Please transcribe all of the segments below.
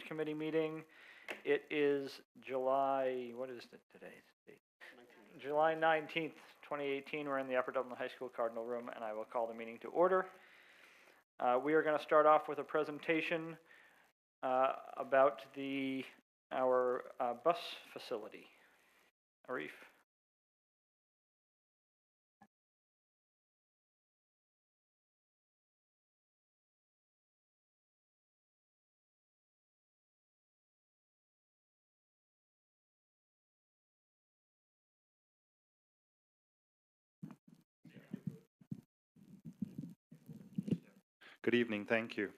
Committee meeting. It is July, what is it today's date? July 19th, 2018. We're in the Upper Dublin High School Cardinal Room, and I will call the meeting to order. We are going to start off with a presentation about our bus facility. Arif. Good evening, thank you.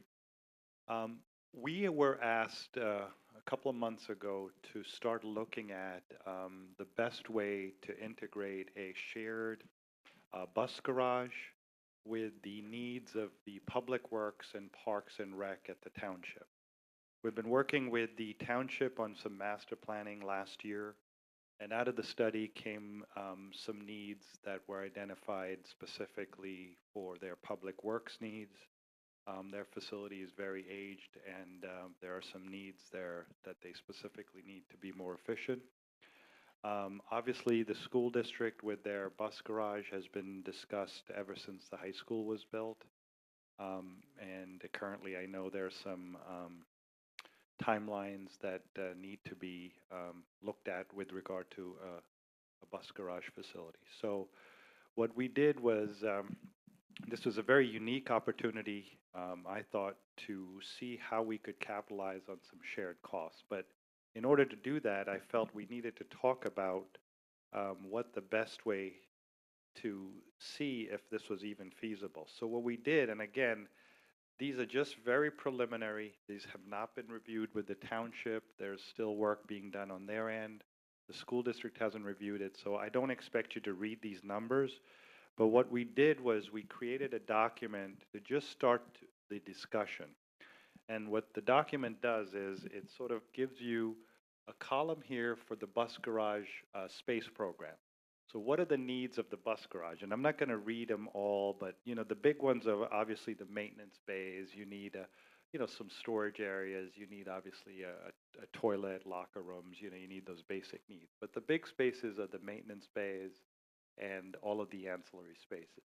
We were asked a couple of months ago to start looking at the best way to integrate a shared bus garage with the needs of the public works and parks and rec at the township. We've been working with the township on some master planning last year, and out of the study came some needs that were identified specifically for their public works needs. Their facility is very aged, and there are some needs there that they specifically need to be more efficient. Obviously, the school district with their bus garage has been discussed ever since the high school was built. And currently, I know there's some timelines that need to be looked at with regard to a bus garage facility. So what we did was, this was a very unique opportunity, I thought, to see how we could capitalize on some shared costs. But in order to do that, I felt we needed to talk about what the best way to see if this was even feasible. So what we did, and again, these are just very preliminary. These have not been reviewed with the township. There's still work being done on their end. The school district hasn't reviewed it, so I don't expect you to read these numbers. But what we did was we created a document to just start the discussion. And what the document does is it sort of gives you a column here for the bus garage space program. So what are the needs of the bus garage? And I'm not going to read them all, but you know, the big ones are obviously the maintenance bays. You need some storage areas. You need obviously a toilet, locker rooms. You need those basic needs. But the big spaces are the maintenance bays and all of the ancillary spaces.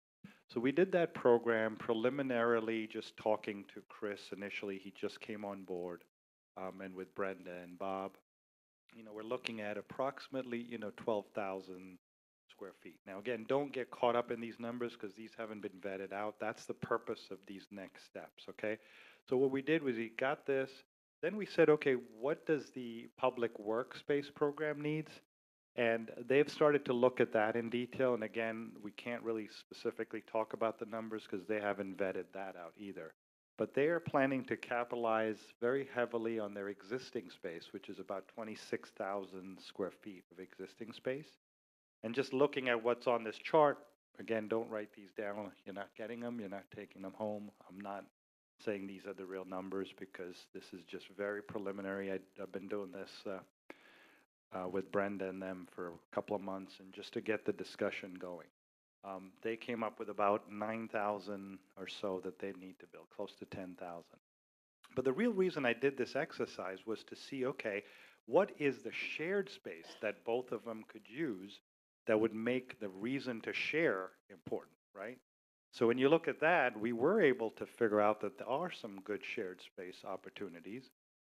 So we did that program preliminarily, just talking to Chris initially. He just came on board, and with Brenda and Bob. We're looking at approximately 12,000 square feet. Now again, don't get caught up in these numbers because these haven't been vetted out. That's the purpose of these next steps, okay? So what we did was we got this, then we said, okay, what does the public workspace program needs? And they've started to look at that in detail. And again, we can't really specifically talk about the numbers because they haven't vetted that out either. But they are planning to capitalize very heavily on their existing space, which is about 26,000 square feet of existing space. And just looking at what's on this chart, again, don't write these down. You're not getting them. You're not taking them home. I'm not saying these are the real numbers because this is just very preliminary. I've been doing this with Brenda and them for a couple of months, and just to get the discussion going. They came up with about 9,000 or so that they need to build, close to 10,000. But the real reason I did this exercise was to see, okay, what is the shared space that both of them could use that would make the reason to share important, right? So when you look at that, we were able to figure out that there are some good shared space opportunities.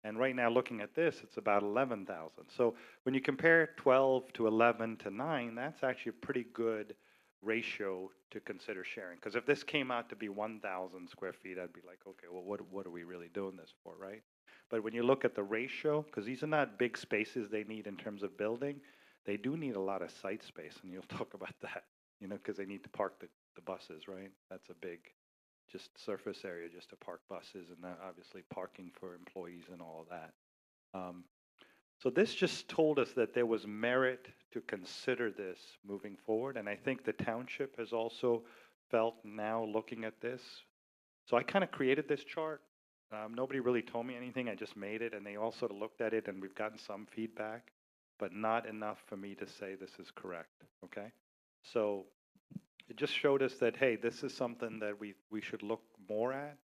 And right now, looking at this, it's about 11,000. So when you compare 12 to 11 to 9, that's actually a pretty good ratio to consider sharing. Because if this came out to be 1,000 square feet, I'd be like, okay, well, what are we really doing this for, right? But when you look at the ratio, because these are not big spaces they need in terms of building, they do need a lot of site space, and you'll talk about that, because they need to park the buses, right? That's a big just surface area just to park buses, and obviously parking for employees and all of that. So this just told us that there was merit to consider this moving forward, and I think the township has also felt now looking at this. So I kind of created this chart. Nobody really told me anything. I just made it, and they all sort of looked at it, and we've gotten some feedback, but not enough for me to say this is correct, okay? So it just showed us that, hey, this is something that we should look more at.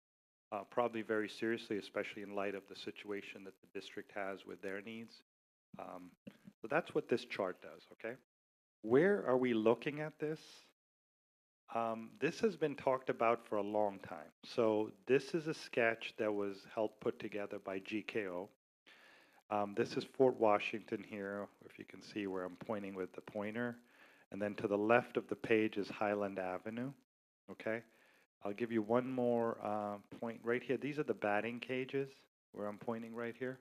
probably very seriously, especially in light of the situation that the district has with their needs. So that's what this chart does, okay? Where are we looking at this? This has been talked about for a long time. So this is a sketch that was helped put together by GKO. This is Fort Washington here, if you can see where I'm pointing with the pointer. And then to the left of the page is Highland Avenue, okay? I'll give you one more point right here. These are the batting cages where I'm pointing right here,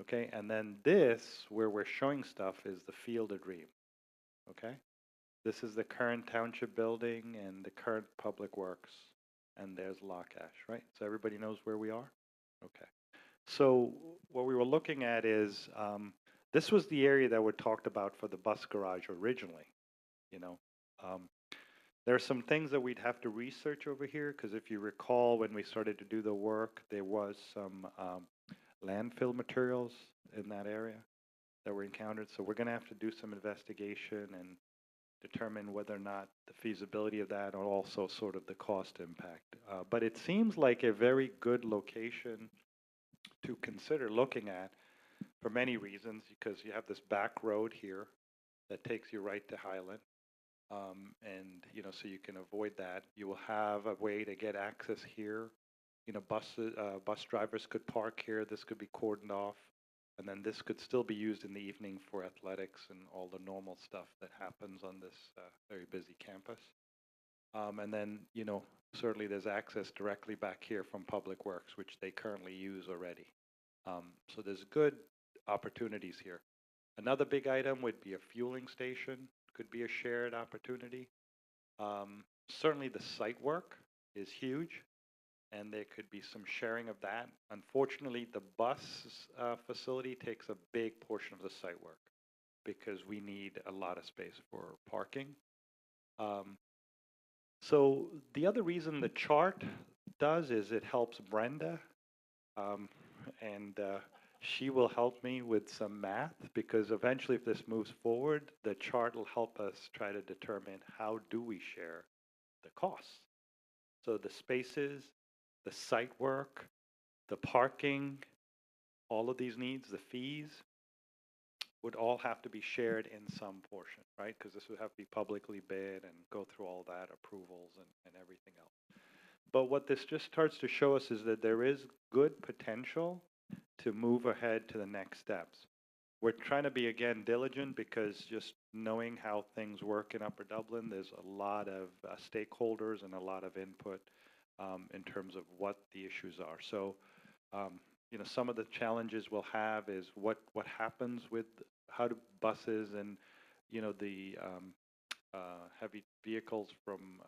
okay? And then this, where we're showing stuff, is the Field of Dream, okay? This is the current township building and the current public works. And there's Lockash, right? So everybody knows where we are? Okay. So what we were looking at is, this was the area that were talked about for the bus garage originally, you know. There are some things that we'd have to research over here, because if you recall, when we started to do the work, there was some landfill materials in that area that were encountered. So we're going to have to do some investigation and determine whether or not the feasibility of that, or also sort of the cost impact. But it seems like a very good location to consider looking at for many reasons, because you have this back road here that takes you right to Highland. And, you know, so you can avoid that. You will have a way to get access here. You know, bus drivers could park here. This could be cordoned off. And then this could still be used in the evening for athletics and all the normal stuff that happens on this very busy campus. And then, you know, certainly there's access directly back here from Public Works, which they currently use already. So there's good opportunities here. Another big item would be a fueling station, could be a shared opportunity. Certainly the site work is huge, and there could be some sharing of that. Unfortunately, the bus facility takes a big portion of the site work because we need a lot of space for parking. So the other reason the chart does is it helps Brenda, and she will help me with some math, because eventually if this moves forward, the chart will help us try to determine how do we share the costs. So the spaces, the site work, the parking, all of these needs, the fees, would all have to be shared in some portion, right? Because this would have to be publicly bid and go through all that, approvals and everything else. But what this just starts to show us is that there is good potential to move ahead to the next steps. We're trying to be, again, diligent, because just knowing how things work in Upper Dublin, there's a lot of stakeholders and a lot of input in terms of what the issues are. So, you know, some of the challenges we'll have is what happens with how do buses and, you know, the heavy vehicles from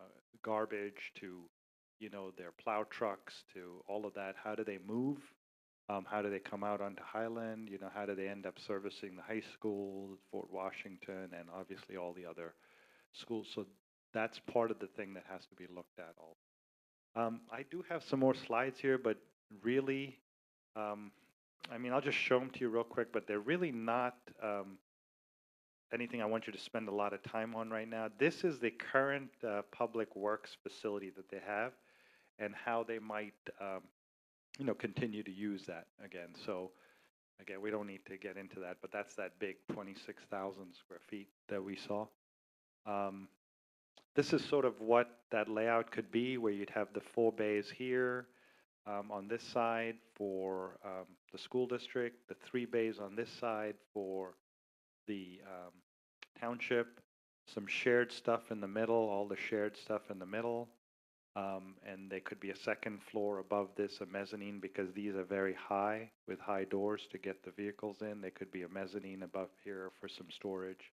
garbage to, you know, their plow trucks to all of that, how do they move? How do they come out onto Highland? You know, how do they end up servicing the high school, Fort Washington, and obviously all the other schools? So that's part of the thing that has to be looked at. I do have some more slides here, but really, I mean, I'll just show them to you real quick, but they're really not anything I want you to spend a lot of time on right now. This is the current public works facility that they have, and how they might you know, continue to use that again. So again, we don't need to get into that, but that's that big 26,000 square feet that we saw. This is sort of what that layout could be, where you'd have the 4 bays here on this side for the school district, the 3 bays on this side for the township, some shared stuff in the middle, all the shared stuff in the middle. And there could be a second floor above this, a mezzanine, because these are very high with high doors to get the vehicles in. There could be a mezzanine above here for some storage,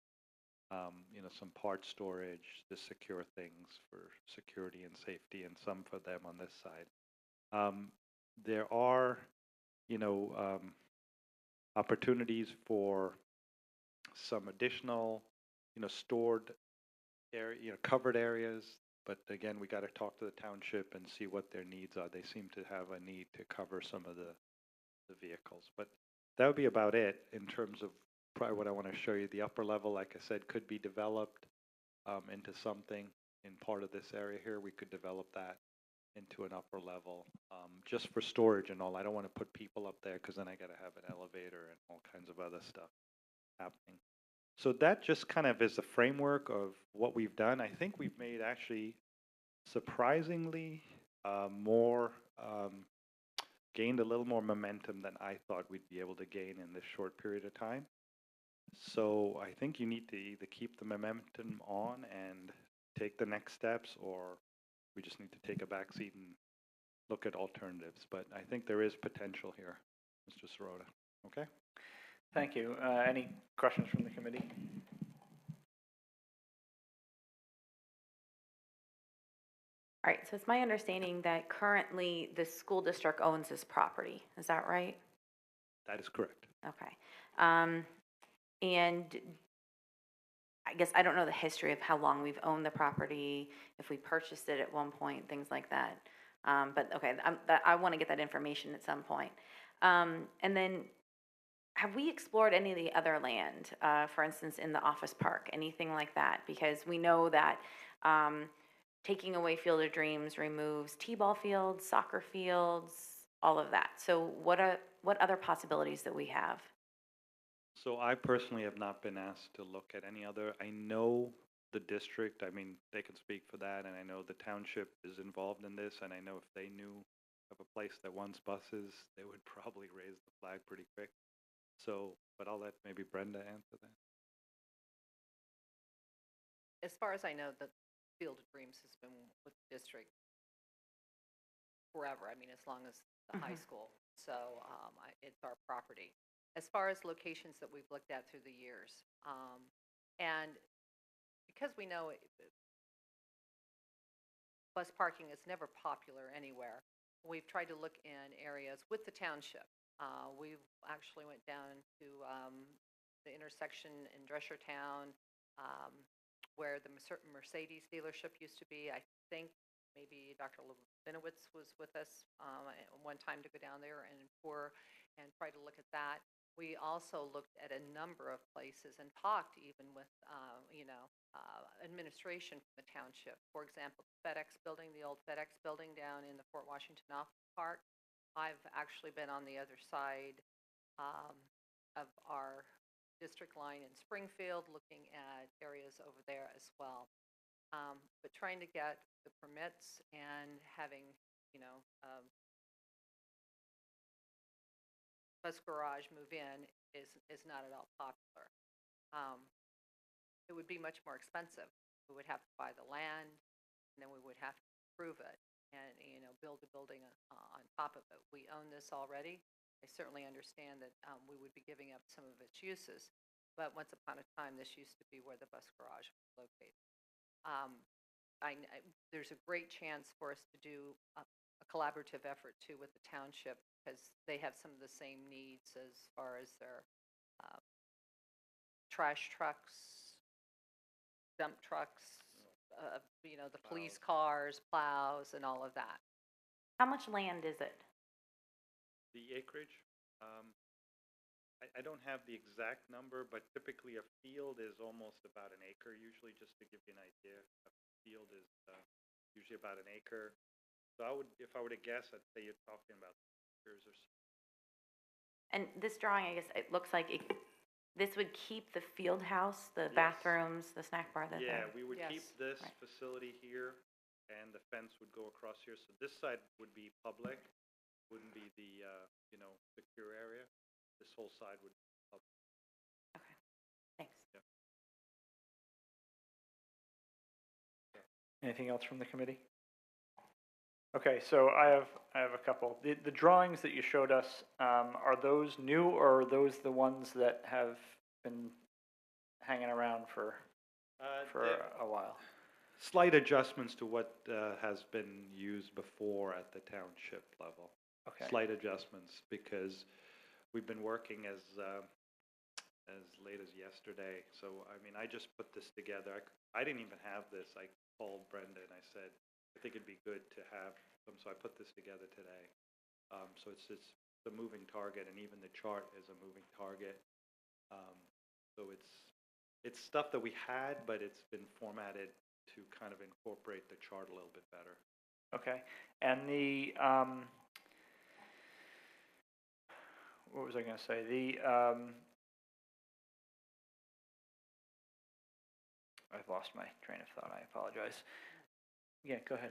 you know, some part storage to secure things for security and safety, and some for them on this side. There are, you know, opportunities for some additional, you know, stored area, you know, covered areas. But again, we got to talk to the township and see what their needs are. They seem to have a need to cover some of the vehicles. But that would be about it in terms of probably what I want to show you. The upper level, like I said, could be developed into something in part of this area here. We could develop that into an upper level, just for storage and all. I don't want to put people up there because then I got to have an elevator and all kinds of other stuff happening. So that just kind of is the framework of what we've done. I think we've made actually surprisingly more, gained a little more momentum than I thought we'd be able to gain in this short period of time. So I think you need to either keep the momentum on and take the next steps, or we just need to take a back seat and look at alternatives. But I think there is potential here, Mr. Sirota. Okay? Thank you. Any questions from the committee? All right, so it's my understanding that currently the school district owns this property. Is that right? That is correct. Okay. And I guess I don't know the history of how long we've owned the property, if we purchased it at one point, things like that. But okay, I want to get that information at some point. And then have we explored any of the other land, for instance, in the office park, anything like that? Because we know that taking away Field of Dreams removes t-ball fields, soccer fields, all of that. So what other possibilities that we have? So I personally have not been asked to look at any other. I know the district, I mean, they can speak for that, and I know the township is involved in this, and I know if they knew of a place that wants buses, they would probably raise the flag pretty quick. So, but I'll let maybe Brenda answer that. As far as I know, the Field of Dreams has been with the district forever. I mean, as long as the high school. So it's our property. As far as locations that we've looked at through the years, and because we know bus parking is never popular anywhere, we've tried to look in areas with the township. We actually went down to the intersection in Dreshertown, where the Mercedes dealership used to be. I think maybe Dr. Levinowitz was with us one time to go down there and tour and try to look at that. We also looked at a number of places and talked even with, administration from the township. For example, the FedEx building, the old FedEx building down in the Fort Washington Office Park. I've actually been on the other side of our district line in Springfield, looking at areas over there as well. But trying to get the permits and having, bus garage move in is not at all popular. It would be much more expensive. We would have to buy the land, and then we would have to improve it and, build a building on top of it. We own this already. I certainly understand that we would be giving up some of its uses, but once upon a time, this used to be where the bus garage was located. There's a great chance for us to do a collaborative effort too with the township, because they have some of the same needs as far as their trash trucks, dump trucks, the police cars, plows, and all of that. How much land is it? The acreage, I don't have the exact number, but typically a field is almost about an acre, usually, just to give you an idea. A field is usually about an acre. So if I were to guess, I'd say you're talking about acres or so. And this drawing, I guess, it looks like this would keep the field house, the Yes. bathrooms, the snack bar. Yeah, we would Yes. keep this Right. facility here, and the fence would go across here. So this side would be public, wouldn't be the, secure area. This whole side would be public. Okay, thanks. Yeah. Anything else from the committee? Okay, so I have a couple. The drawings that you showed us, are those new, or are those the ones that have been hanging around for a while? Slight adjustments to what has been used before at the township level. Okay. Slight adjustments, because we've been working as late as yesterday. So, I mean, I just put this together. I didn't even have this. I called Brenda and I said, I think it'd be good to have them, so I put this together today. So it's a moving target, and even the chart is a moving target. So it's stuff that we had, but it's been formatted to kind of incorporate the chart a little bit better. Okay, and the, what was I gonna say? I've lost my train of thought, I apologize. Yeah, go ahead.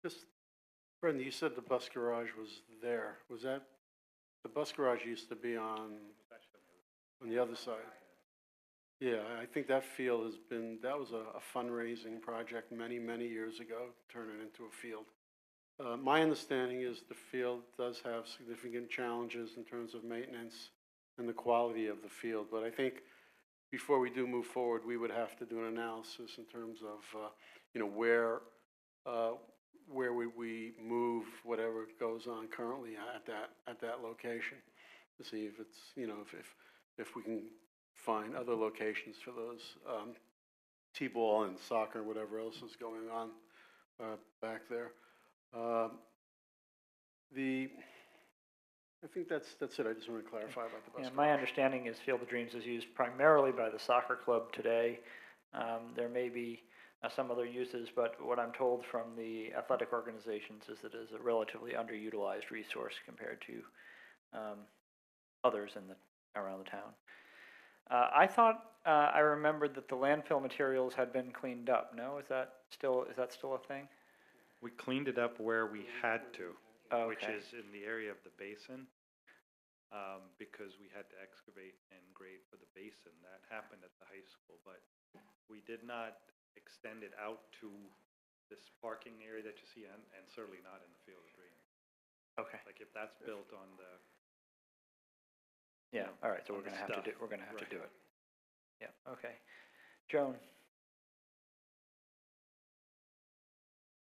Just, Brenda, you said the bus garage was there. Was that, the bus garage used to be on the other side? Yeah, I think that field has been, that was a fundraising project many, many years ago, turn it into a field. My understanding is the field does have significant challenges in terms of maintenance and the quality of the field, but I think before we do move forward, we would have to do an analysis in terms of, you know, where would we move whatever goes on currently at that location, to see if it's, you know, if we can find other locations for those T-ball and soccer, whatever else is going on back there. I think that's it. I just want to clarify about the bus. Yeah, my understanding is Field of Dreams is used primarily by the soccer club today. There may be some other uses, but what I'm told from the athletic organizations is that it is a relatively underutilized resource compared to others around the town. I thought I remembered that the landfill materials had been cleaned up. No, is that still a thing? We cleaned it up where we had to, Oh, which okay. is in the area of the basin, because we had to excavate and grade for the basin. That happened at the high school, but we did not extend it out to this parking area that you see, and certainly not in the Field of Dreams. Okay. Like if that's built on the, Yeah. All right. So on we're the gonna have to do. stuff. We're gonna have to Right. do it. Yeah. Okay. Joan.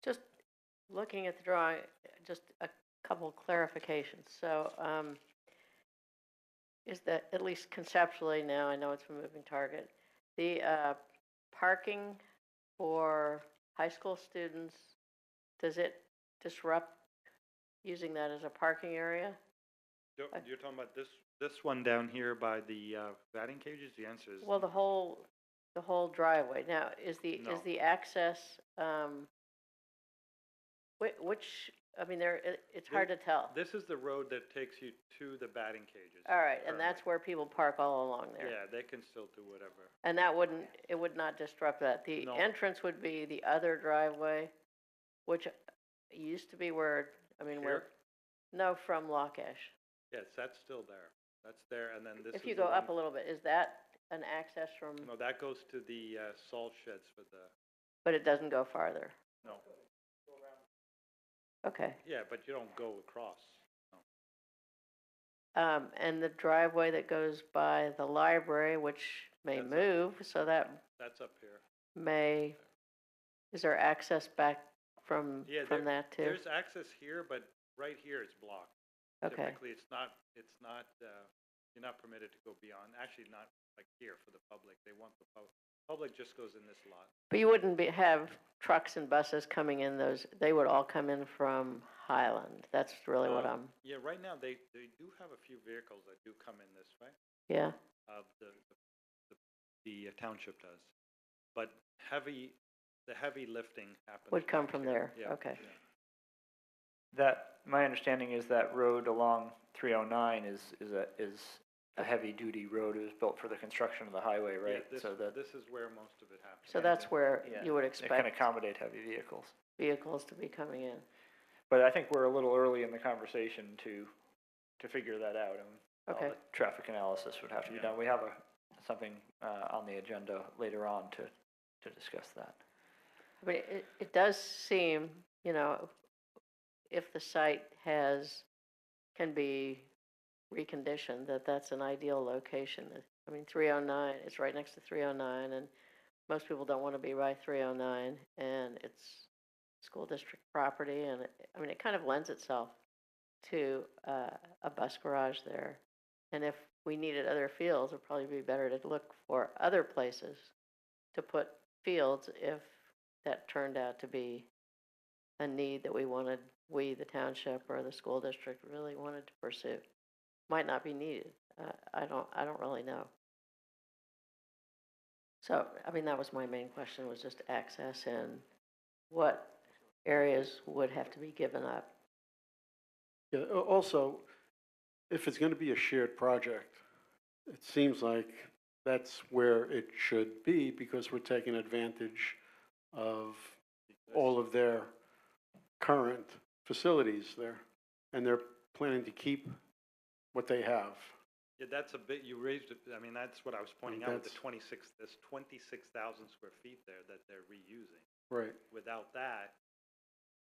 Just looking at the drawing, just a couple clarifications. So, is that, at least conceptually now, I know it's a moving target, the parking for high school students, does it disrupt using that as a parking area? You're talking about this one down here by the batting cages? The answer is Well, the whole driveway. Now, is No. the access, which, I mean, it's hard to tell. This is the road that takes you to the batting cages. All right, and currently. that's where people park all along there. Yeah, they can still do whatever. And it would not disrupt that. The No. entrance would be the other driveway, which used to be where, I mean, where, Here? no, from Lockash. Yes, that's still there. That's there, and then this is If you the go up a one- little bit, is that an access from, No, that goes to the salt sheds for the, but it doesn't go farther? no. Okay. Yeah, but you don't go across. No. And the driveway that goes by the library, which may That's up. move, so that That's up here. may, is there access back from Yeah, that too? There's access here, but right here it's blocked. Okay, Typically, it's not, you're not permitted to go beyond, actually not like here for the public. They want the public just goes in this lot. but you wouldn't have trucks and buses coming in those, they would all come in from Highland. That's really what I'm, Yeah, right now, they do have a few vehicles that do come in this way. yeah, The township does. But the heavy lifting happens. would come back from here. there, Yeah, okay. yeah. My understanding is that road along 309 is a heavy-duty road. It was built for the construction of the highway, Yeah, right? this, So that this is where most of it happens. So that's where yeah, you would it can expect accommodate heavy vehicles. vehicles to be coming in. But I think we're a little early in the conversation to figure that out. And Okay. all the traffic analysis would have to be Yeah. done. We have something on the agenda later on to discuss that. I mean, it does seem, you know, if the site can be reconditioned, that's an ideal location. I mean, 309, it's right next to 309, and most people don't want to be by 309, and it's school district property, and I mean, it kind of lends itself to a bus garage there. And if we needed other fields, it'd probably be better to look for other places to put fields if that turned out to be a need that we, the township or the school district, really wanted to pursue. Might not be needed. I don't really know. So, I mean, that was my main question, was just access and what areas would have to be given up. Yeah, also, if it's gonna be a shared project, it seems like that's where it should be, because we're taking advantage of all of their current facilities there, and they're planning to keep what they have. Yeah, that's a bit, you raised it, I mean, that's what I was pointing out with the That's- there's 26,000 square feet there that they're reusing. Right, Without that,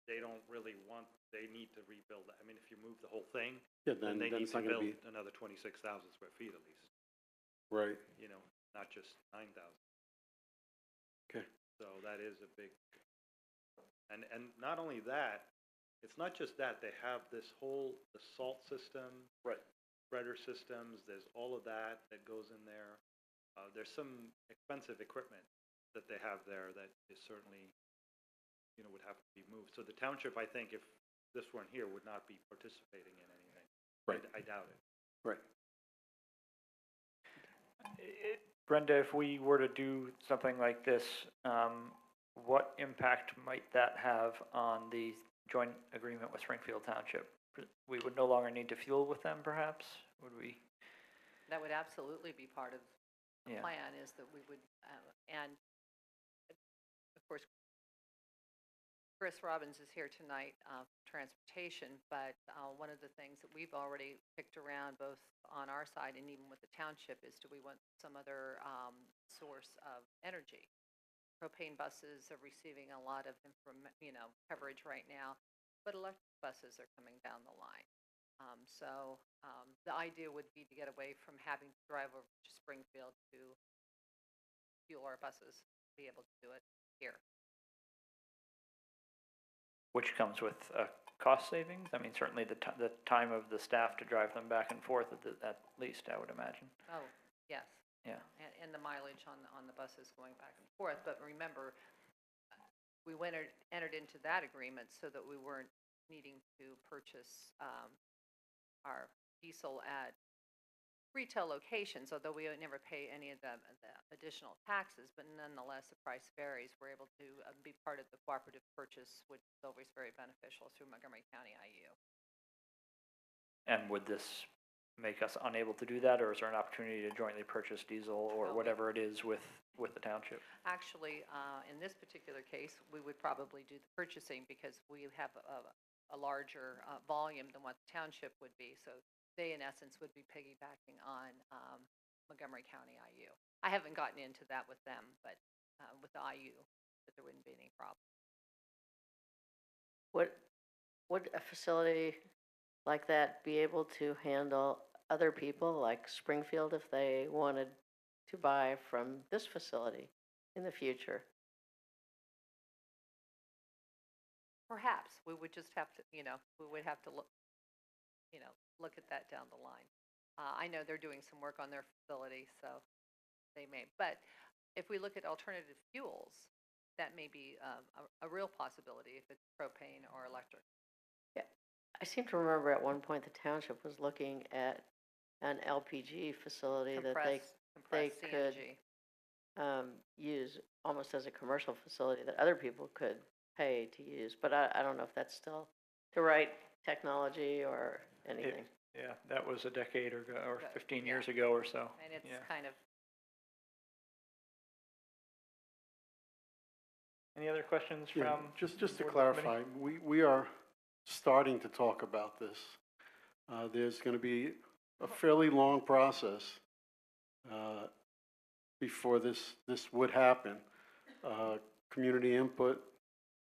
they don't really want, they need to rebuild that. I mean, if you move the whole thing, yeah, then they then need it's to not gonna build be, another 26,000 square feet at least, right, you know, not just 9,000. okay. So that is a big, and not only that, it's not just that, they have this whole, the salt system. Right. Spreader systems, there's all of that that goes in there. There's some expensive equipment that they have there that is certainly, you know, would have to be moved. So the township, I think, if this weren't here, would not be participating in anything. Right. I doubt it. Right. Brenda, if we were to do something like this, what impact might that have on the joint agreement with Springfield Township? We would no longer need to fuel with them, perhaps? Would we? That would absolutely be part of the Yeah. plan, is that we would, and of course, Chris Robbins is here tonight, for transportation, but one of the things that we've already picked around, both on our side and even with the township, is do we want some other source of energy? Propane buses are receiving a lot of coverage right now, but electric buses are coming down the line. So the idea would be to get away from having to drive over to Springfield to fuel our buses, be able to do it here. Which comes with cost savings? I mean, certainly the time of the staff to drive them back and forth at least, I would imagine. Oh, yes. Yeah. And the mileage on the buses going back and forth. But remember, we entered into that agreement so that we weren't needing to purchase our diesel at retail locations, although we would never pay any of the additional taxes, but nonetheless, the price varies. We're able to be part of the cooperative purchase, which is always very beneficial through Montgomery County IU. And would this make us unable to do that, or is there an opportunity to jointly purchase diesel or whatever it is with the township? Actually, in this particular case, we would probably do the purchasing because we have a larger volume than what the township would be. So they, in essence, would be piggybacking on Montgomery County IU. I haven't gotten into that with them, but with the IU, but there wouldn't be any problem. Would a facility like that be able to handle other people, like Springfield, if they wanted to buy from this facility in the future? Perhaps we would just have to, we would have to look, look at that down the line. I know they're doing some work on their facility, so they may. But if we look at alternative fuels, that may be a real possibility if it's propane or electric. Yeah, I seem to remember at one point the township was looking at an LPG facility that they Compressed could CNG. use almost as a commercial facility that other people could pay to use. But I don't know if that's still the right technology or anything. Yeah, that was a decade ago, or 15 Yeah. years ago or so. And it's Yeah. kind of, Any other questions Yeah, from? just the to board clarify, committee? we are starting to talk about this. There's gonna be a fairly long process before this would happen. Community input,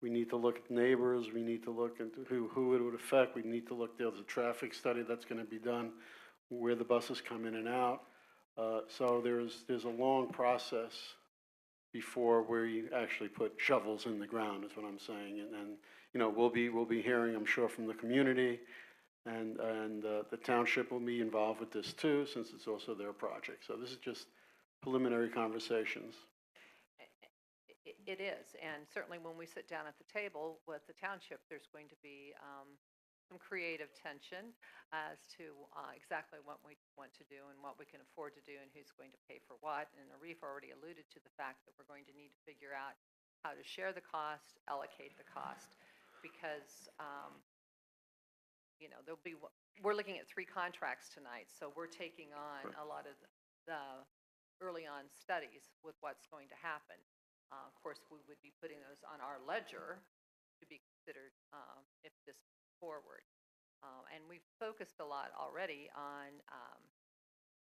we need to look at neighbors, we need to look into who it would affect, we need to look, there's a traffic study that's gonna be done, where the buses come in and out. So there's a long process before we actually put shovels in the ground, is what I'm saying. And we'll be hearing, I'm sure, from the community, and the township will be involved with this too, since it's also their project. So this is just preliminary conversations. it is. And certainly when we sit down at the table with the township, there's going to be some creative tension as to exactly what we want to do and what we can afford to do and who's going to pay for what. And Arif already alluded to the fact that we're going to need to figure out how to share the cost, allocate the cost, because we're looking at 3 contracts tonight, so we're taking on a lot of the early on studies with what's going to happen. Of course, we would be putting those on our ledger to be considered if this moves forward. And we've focused a lot already on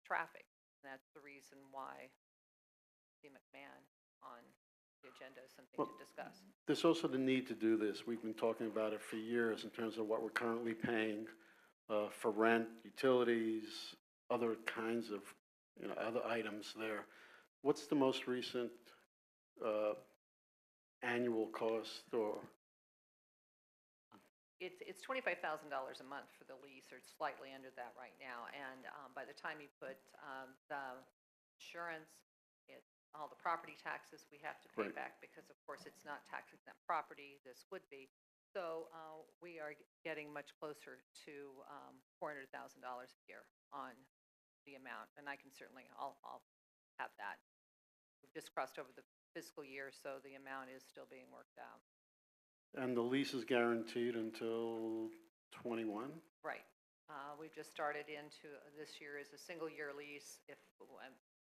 traffic. That's the reason why the McMahon on the agenda is something to discuss. There's also the need to do this. We've been talking about it for years in terms of what we're currently paying for rent, utilities, other kinds of, other items there. What's the most recent annual cost or? It's $25,000 a month for the lease, or it's slightly under that right now. And by the time you put the insurance, all the property taxes we have to pay back, because of course it's not tax exempt property, this would be. So we are getting much closer to $400,000 a year on the amount, and I can certainly, I'll have that. We've just crossed over the fiscal year, so the amount is still being worked out. And the lease is guaranteed until 21? Right. We've just started into this year as a single-year lease. If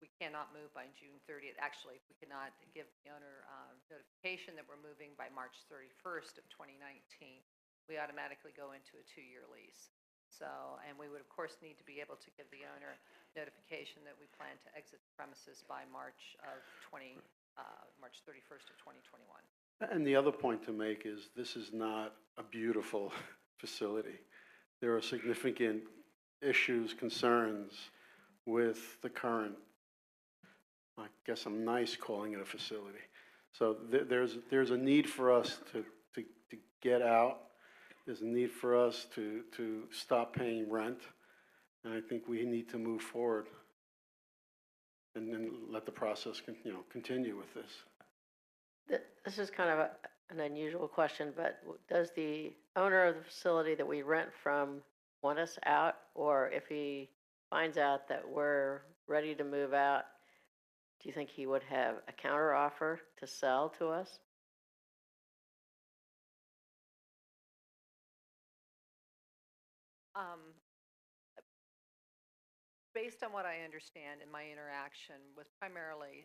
we cannot move by June 30th, actually, if we cannot give the owner notification that we're moving by March 31st of 2019, we automatically go into a 2-year lease. So, and we would, of course, need to be able to give the owner notification that we plan to exit the premises by March 31st of 2021. And the other point to make is this is not a beautiful facility. There are significant issues, concerns with the current, I guess I'm nice calling it a facility. So there's a need for us to get out. There's a need for us to stop paying rent. And I think we need to move forward and then let the process continue with this. This is kind of an unusual question, but does the owner of the facility that we rent from want us out? Or if he finds out that we're ready to move out, do you think he would have a counter offer to sell to us? Based on what I understand in my interaction with primarily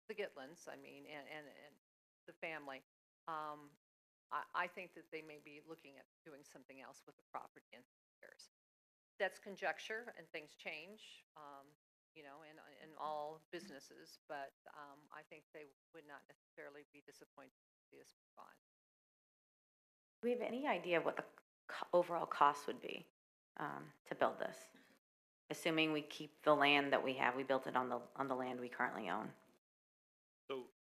the Gitlins, and the family, I think that they may be looking at doing something else with the property in years. That's conjecture, and things change, in all businesses, but I think they would not necessarily be disappointed to see us move on. Do we have any idea what the overall cost would be to build this? Assuming we keep the land that we have, we built it on the land we currently own. So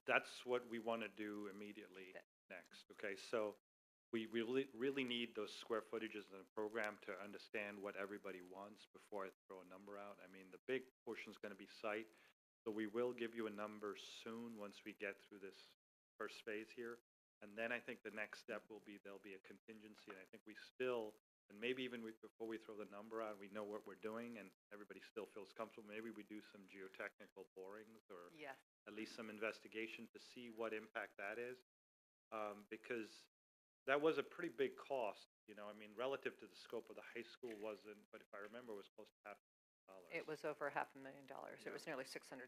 that's what we want to do immediately next, okay? So we really need those square footages in the program to understand what everybody wants before I throw a number out. I mean, the big portion is going to be site, so we will give you a number soon once we get through this first phase here. And then I think the next step will be there'll be a contingency, and I think we still, and maybe even before we throw the number out, we know what we're doing and everybody still feels comfortable. Maybe we do some geotechnical borings or at least some investigation to see what impact that is. Because that was a pretty big cost, I mean, relative to the scope of the high school wasn't, but if I remember, it was close to $500,000. It was over $500,000. Yeah. It was nearly 600,000.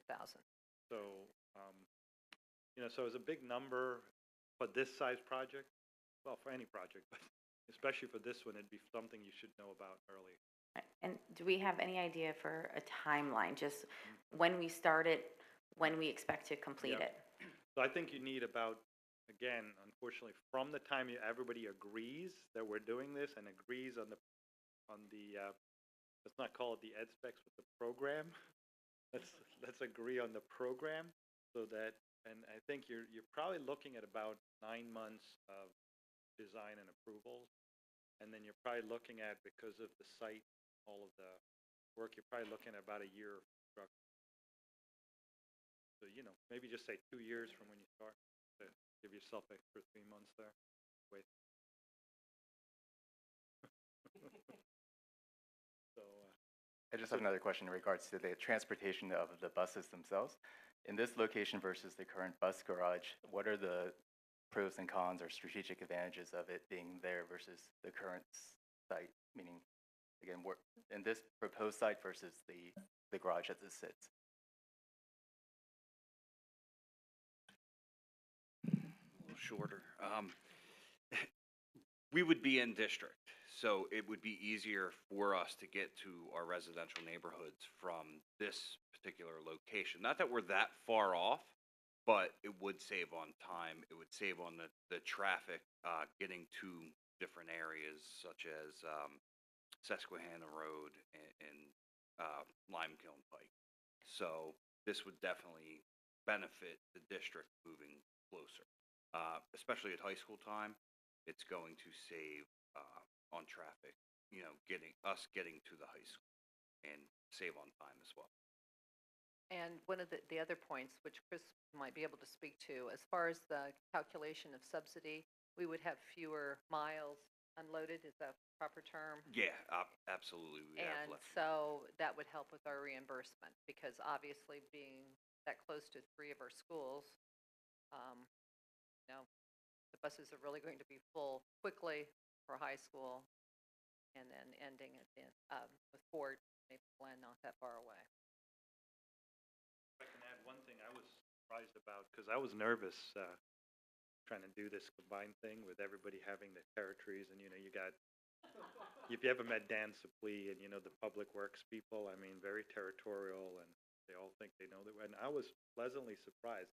So, so it was a big number for this size project. Well, for any project, but especially for this one, it'd be something you should know about early. And do we have any idea for a timeline, just when we start it, when we expect to complete it? So I think you need about, again, unfortunately, from the time everybody agrees that we're doing this and agrees on the let's not call it the ed specs, but the program. Let's agree on the program, so that, and I think you're probably looking at about 9 months of design and approvals, and then you're probably looking at, because of the site, all of the work, you're probably looking at about a year of construction. So maybe just say 2 years from when you start, to give yourself extra 3 months there. Wait. I just have another question in regards to the transportation of the buses themselves. In this location versus the current bus garage, what are the pros and cons or strategic advantages of it being there versus the current site? Meaning, again, in this proposed site versus the garage as it sits. A little shorter. We would be in district, so it would be easier for us to get to our residential neighborhoods from this particular location. Not that we're that far off, but it would save on time. It would save on the traffic getting to different areas such as Susquehanna Road and Lime Kiln Pike. So this would definitely benefit the district moving closer, especially at high school time. It's going to save on traffic, getting to the high school and save on time as well. And one of the other points, which Chris might be able to speak to, as far as the calculation of subsidy, we would have fewer miles unloaded, is that the proper term? Yeah, absolutely. We have And less. so that would help with our reimbursement, because obviously being that close to 3 of our schools, the buses are really going to be full quickly for high school, and then ending with Ford, Maple Glen, not that far away. If I can add one thing I was surprised about, because I was nervous trying to do this combined thing with everybody having their territories, and you got, if you ever met Dan Suplee and the public works people, I mean, very territorial, and they all think they know and I was pleasantly surprised.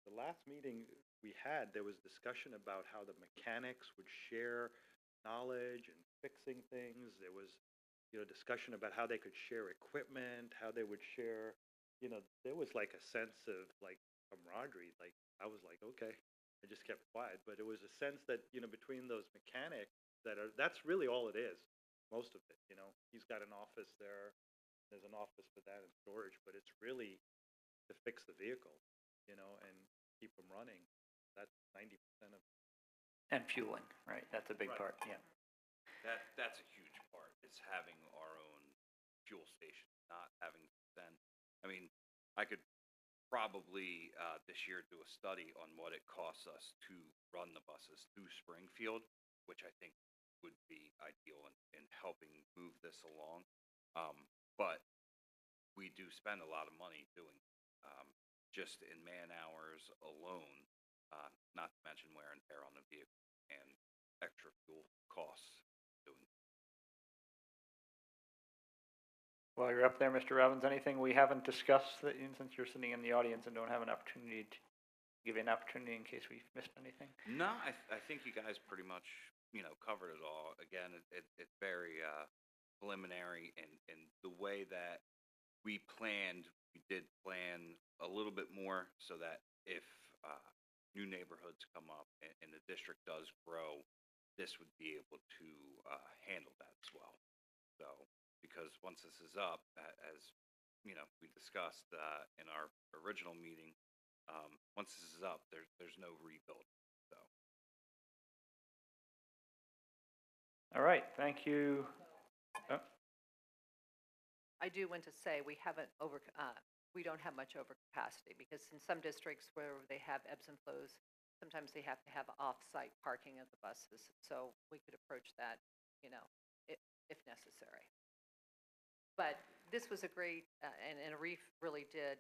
The last meeting we had, there was discussion about how the mechanics would share knowledge and fixing things. There was discussion about how they could share equipment, how they would share, there was like a sense of like camaraderie. Like I was like, okay, I just kept quiet, but it was a sense that, between those mechanics that's really all it is, most of it, he's got an office there, there's an office for that and storage, but it's really to fix the vehicle, and keep them running. That's 90% of it. And fueling, right, that's a big Right. part, yeah. That's a huge part, is having our own fuel station, not having to send. I mean, I could probably this year do a study on what it costs us to run the buses through Springfield, which I think would be ideal in helping move this along. But we do spend a lot of money doing just in man hours alone, not to mention wear and tear on the vehicle and extra fuel costs doing. While you're up there, Mr. Robbins, anything we haven't discussed that, since you're sitting in the audience and don't have an opportunity to give you an opportunity in case we've missed anything? No, I think you guys pretty much, covered it all. Again, it's very preliminary, and the way that we did plan a little bit more so that if new neighborhoods come up and the district does grow, this would be able to handle that as well. So, because once this is up, as we discussed in our original meeting, once this is up, there's no rebuild. So. All right, thank you. Oh, I do want to say we don't have much overcapacity, because in some districts where they have ebbs and flows, sometimes they have to have off-site parking of the buses. So we could approach that, if necessary. But this was a great, and Arif really did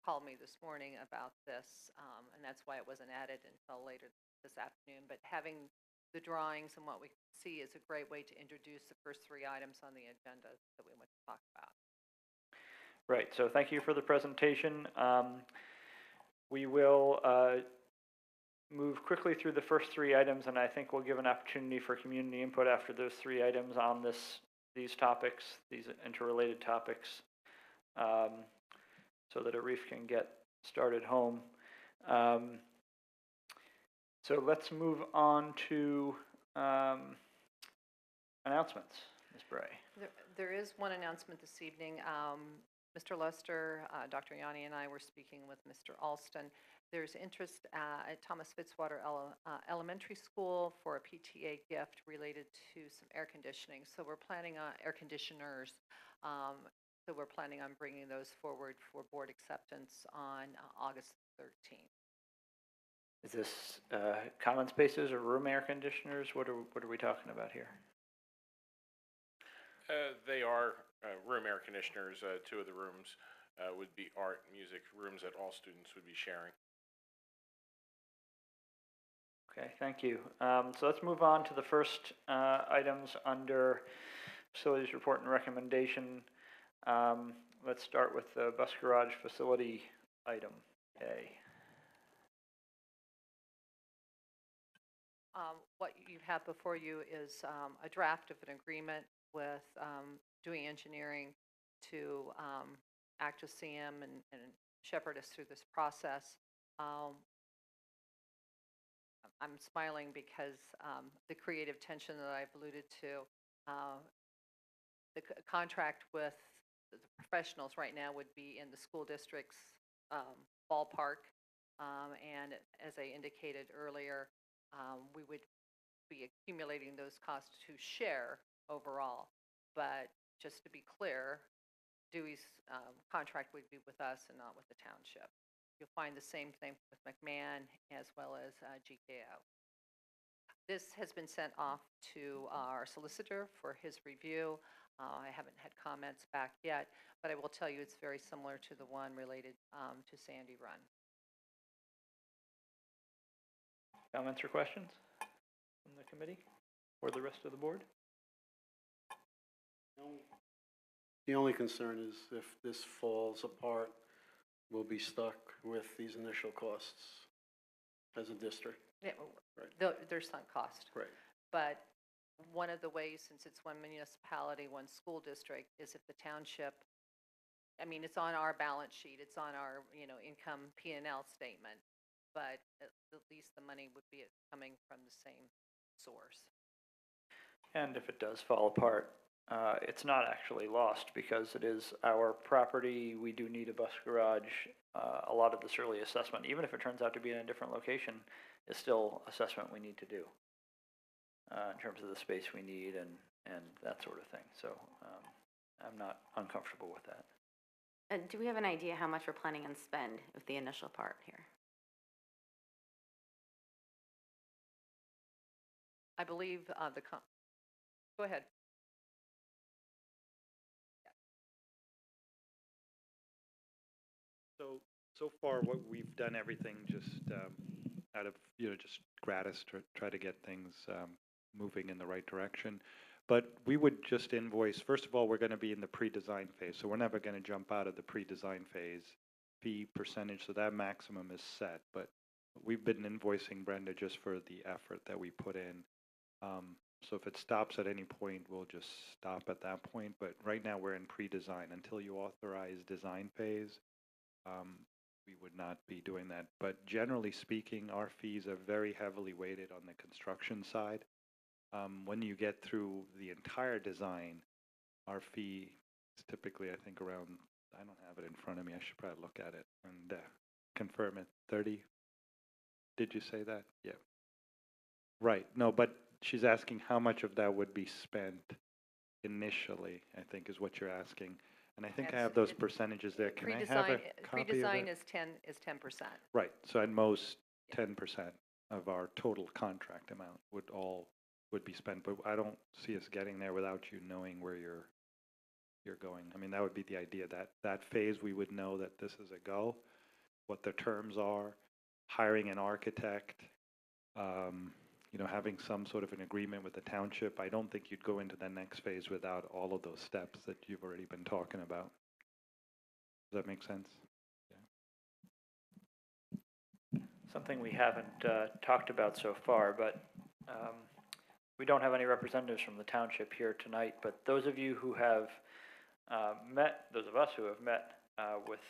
call me this morning about this, and that's why it wasn't added until later this afternoon. But having the drawings and what we see is a great way to introduce the first 3 items on the agenda that we want to talk about. right, so thank you for the presentation. We will move quickly through the first 3 items, and I think we'll give an opportunity for community input after those 3 items on these topics, these interrelated topics, so that Arif can get started home. So let's move on to announcements. Ms. Bray. There is one announcement this evening. Mr. Lester, Dr. Yanni, and I were speaking with Mr. Alston, there's interest at Thomas Fitzwater Elementary School for a PTA gift related to some air conditioning. So we're planning on air conditioners. So we're planning on bringing those forward for board acceptance on August 13th. Is this common spaces or room air conditioners? What are we talking about here? They are room air conditioners. Two of the rooms would be art and music rooms that all students would be sharing. Okay, thank you. So let's move on to the first items under facilities report and recommendation. Let's start with the bus garage facility item A. What you have before you is a draft of an agreement with doing engineering to act as CM and shepherd us through this process. I'm smiling because the creative tension that I've alluded to, the contract with the professionals right now would be in the school district's ballpark. And as I indicated earlier, we would be accumulating those costs to share overall. But just to be clear, Dewey's contract would be with us and not with the township. You'll find the same thing with McMahon as well as GKO. This has been sent off to our solicitor for his review. I haven't had comments back yet, but I will tell you it's very similar to the one related to Sandy Run. Comments or questions from the committee or the rest of the board? The only concern is if this falls apart, we'll be stuck with these initial costs as a district. Yeah, Right. there's sunk cost. Right. But one of the ways, since it's one municipality, one school district, is if the township, I mean, it's on our balance sheet, it's on our, income P&L statement, but at least the money would be coming from the same source. And if it does fall apart, it's not actually lost because it is our property. We do need a bus garage. A lot of this early assessment, even if it turns out to be in a different location, is still assessment we need to do in terms of the space we need and that sort of thing. So I'm not uncomfortable with that. Do we have an idea how much we're planning on spend with the initial part here? I believe go ahead. So far, what we've done everything just out of, just gratis to try to get things moving in the right direction. But we would just invoice, first of all, we're going to be in the pre-design phase, so we're never going to jump out of the pre-design phase fee percentage, so that maximum is set. But we've been invoicing Brenda just for the effort that we put in. So if it stops at any point, we'll just stop at that point. But right now, we're in pre-design. Until you authorize design phase, we would not be doing that. But generally speaking, our fees are very heavily weighted on the construction side. When you get through the entire design, our fee is typically, I think, around, I don't have it in front of me, I should probably look at it and confirm it, 30? Did you say that? Yeah. Right, no, but she's asking how much of that would be spent initially, I think is what you're asking. And I think I have those percentages there. Can I have a copy of Pre-design it? is 10%. Right, so at most 10% of our total contract amount would be spent, but I don't see us getting there without you knowing where you're going. I mean, that would be the idea, that phase we would know that this is a go, what the terms are, hiring an architect, having some sort of an agreement with the township. I don't think you'd go into the next phase without all of those steps that you've already been talking about. Does that make sense? Yeah. Something we haven't talked about so far, but we don't have any representatives from the township here tonight, but those of you who have those of us who have met with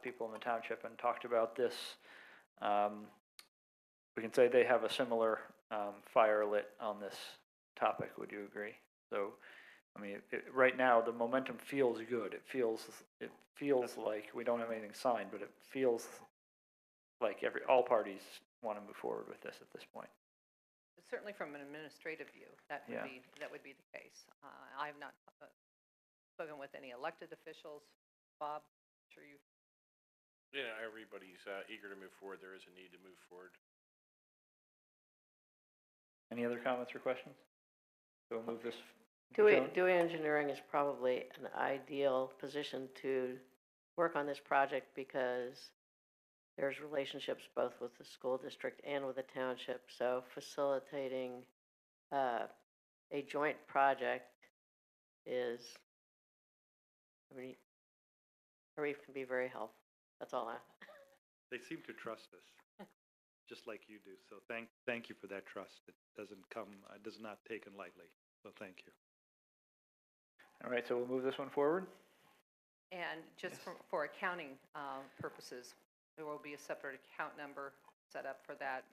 people in the township and talked about this, we can say they have a similar fire lit on this topic. Would you agree? So, I mean, right now the momentum feels good. It feels like we don't have anything signed, but it feels like all parties want to move forward with this at this point. Certainly from an administrative view, that Yeah. would be the case. I have not spoken with any elected officials. Bob, I'm sure you, You know, everybody's eager to move forward. There is a need to move forward. Any other comments or questions? So we'll move this. Dewey Engineering is probably an ideal position to work on this project because there's relationships both with the school district and with the township. So facilitating a joint project is, I mean, can be very helpful. That's all I. They seem to trust us, just like you do. So thank you for that trust. It does not taken lightly. So thank you. All right, so we'll move this one forward. and just for accounting purposes, there will be a separate account number set up for that.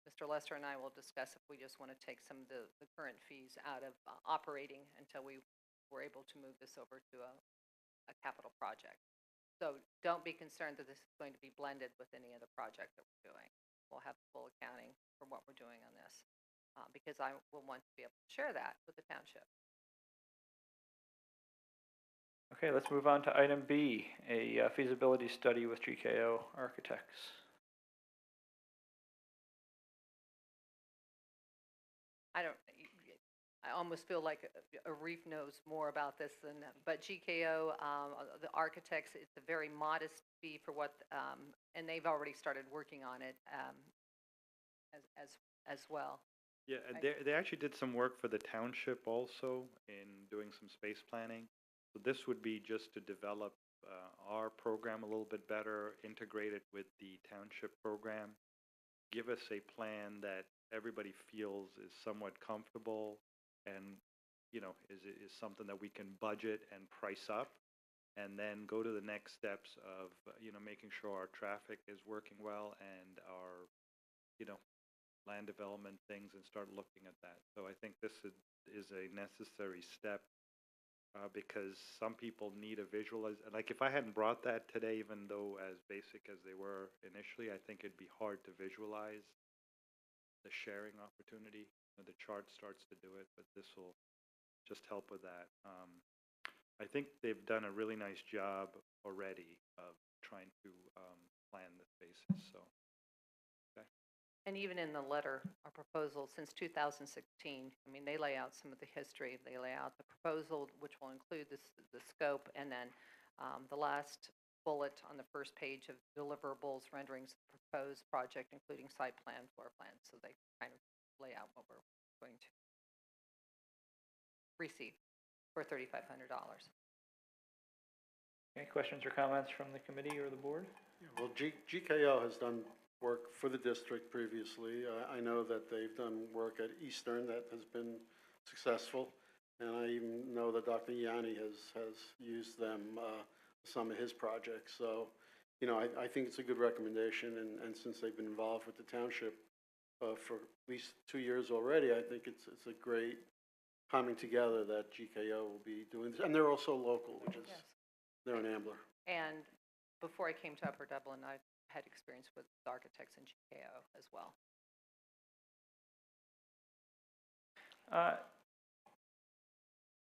Mr. Lester and I will discuss if we just want to take some of the current fees out of operating until we were able to move this over to a capital project. So don't be concerned that this is going to be blended with any other project that we're doing. We'll have full accounting for what we're doing on this because I will want to be able to share that with the township. Okay, let's move on to item B, a feasibility study with Gao Architects. I almost feel like Arif knows more about this than, but GKO, the architects, it's a very modest fee for what, and they've already started working on it as well. Yeah, Right. they actually did some work for the township also in doing some space planning. So this would be just to develop our program a little bit better, integrate it with the township program, give us a plan that everybody feels is somewhat comfortable and, you know, is something that we can budget and price up, and then go to the next steps of, you know, making sure our traffic is working well and our, you know, land development things, and start looking at that. So I think this is a necessary step because some people need a like if I hadn't brought that today, even though as basic as they were initially, I think it'd be hard to visualize the sharing opportunity. The chart starts to do it, but this will just help with that. I think they've done a really nice job already of trying to plan the spaces. So, okay. And even in the letter, our proposal since 2016, I mean, they lay out some of the history. They lay out the proposal, which will include the scope, and then the last bullet on the first page of deliverables, renderings, proposed project, including site plan, floor plan. So they kind of lay out what we're going to receive for $3,500. Any questions or comments from the committee or the board? Well, GKO has done work for the district previously. I know that they've done work at Eastern that has been successful, and I even know that Dr. Yanni has used them some of his projects. So, you know, I think it's a good recommendation, and since they've been involved with the township for at least 2 years already, I think it's a great coming together that GKO will be doing this, and they're also local, which is they're an Ambler. And before I came to Upper Dublin, I had experience with architects in GKO as well.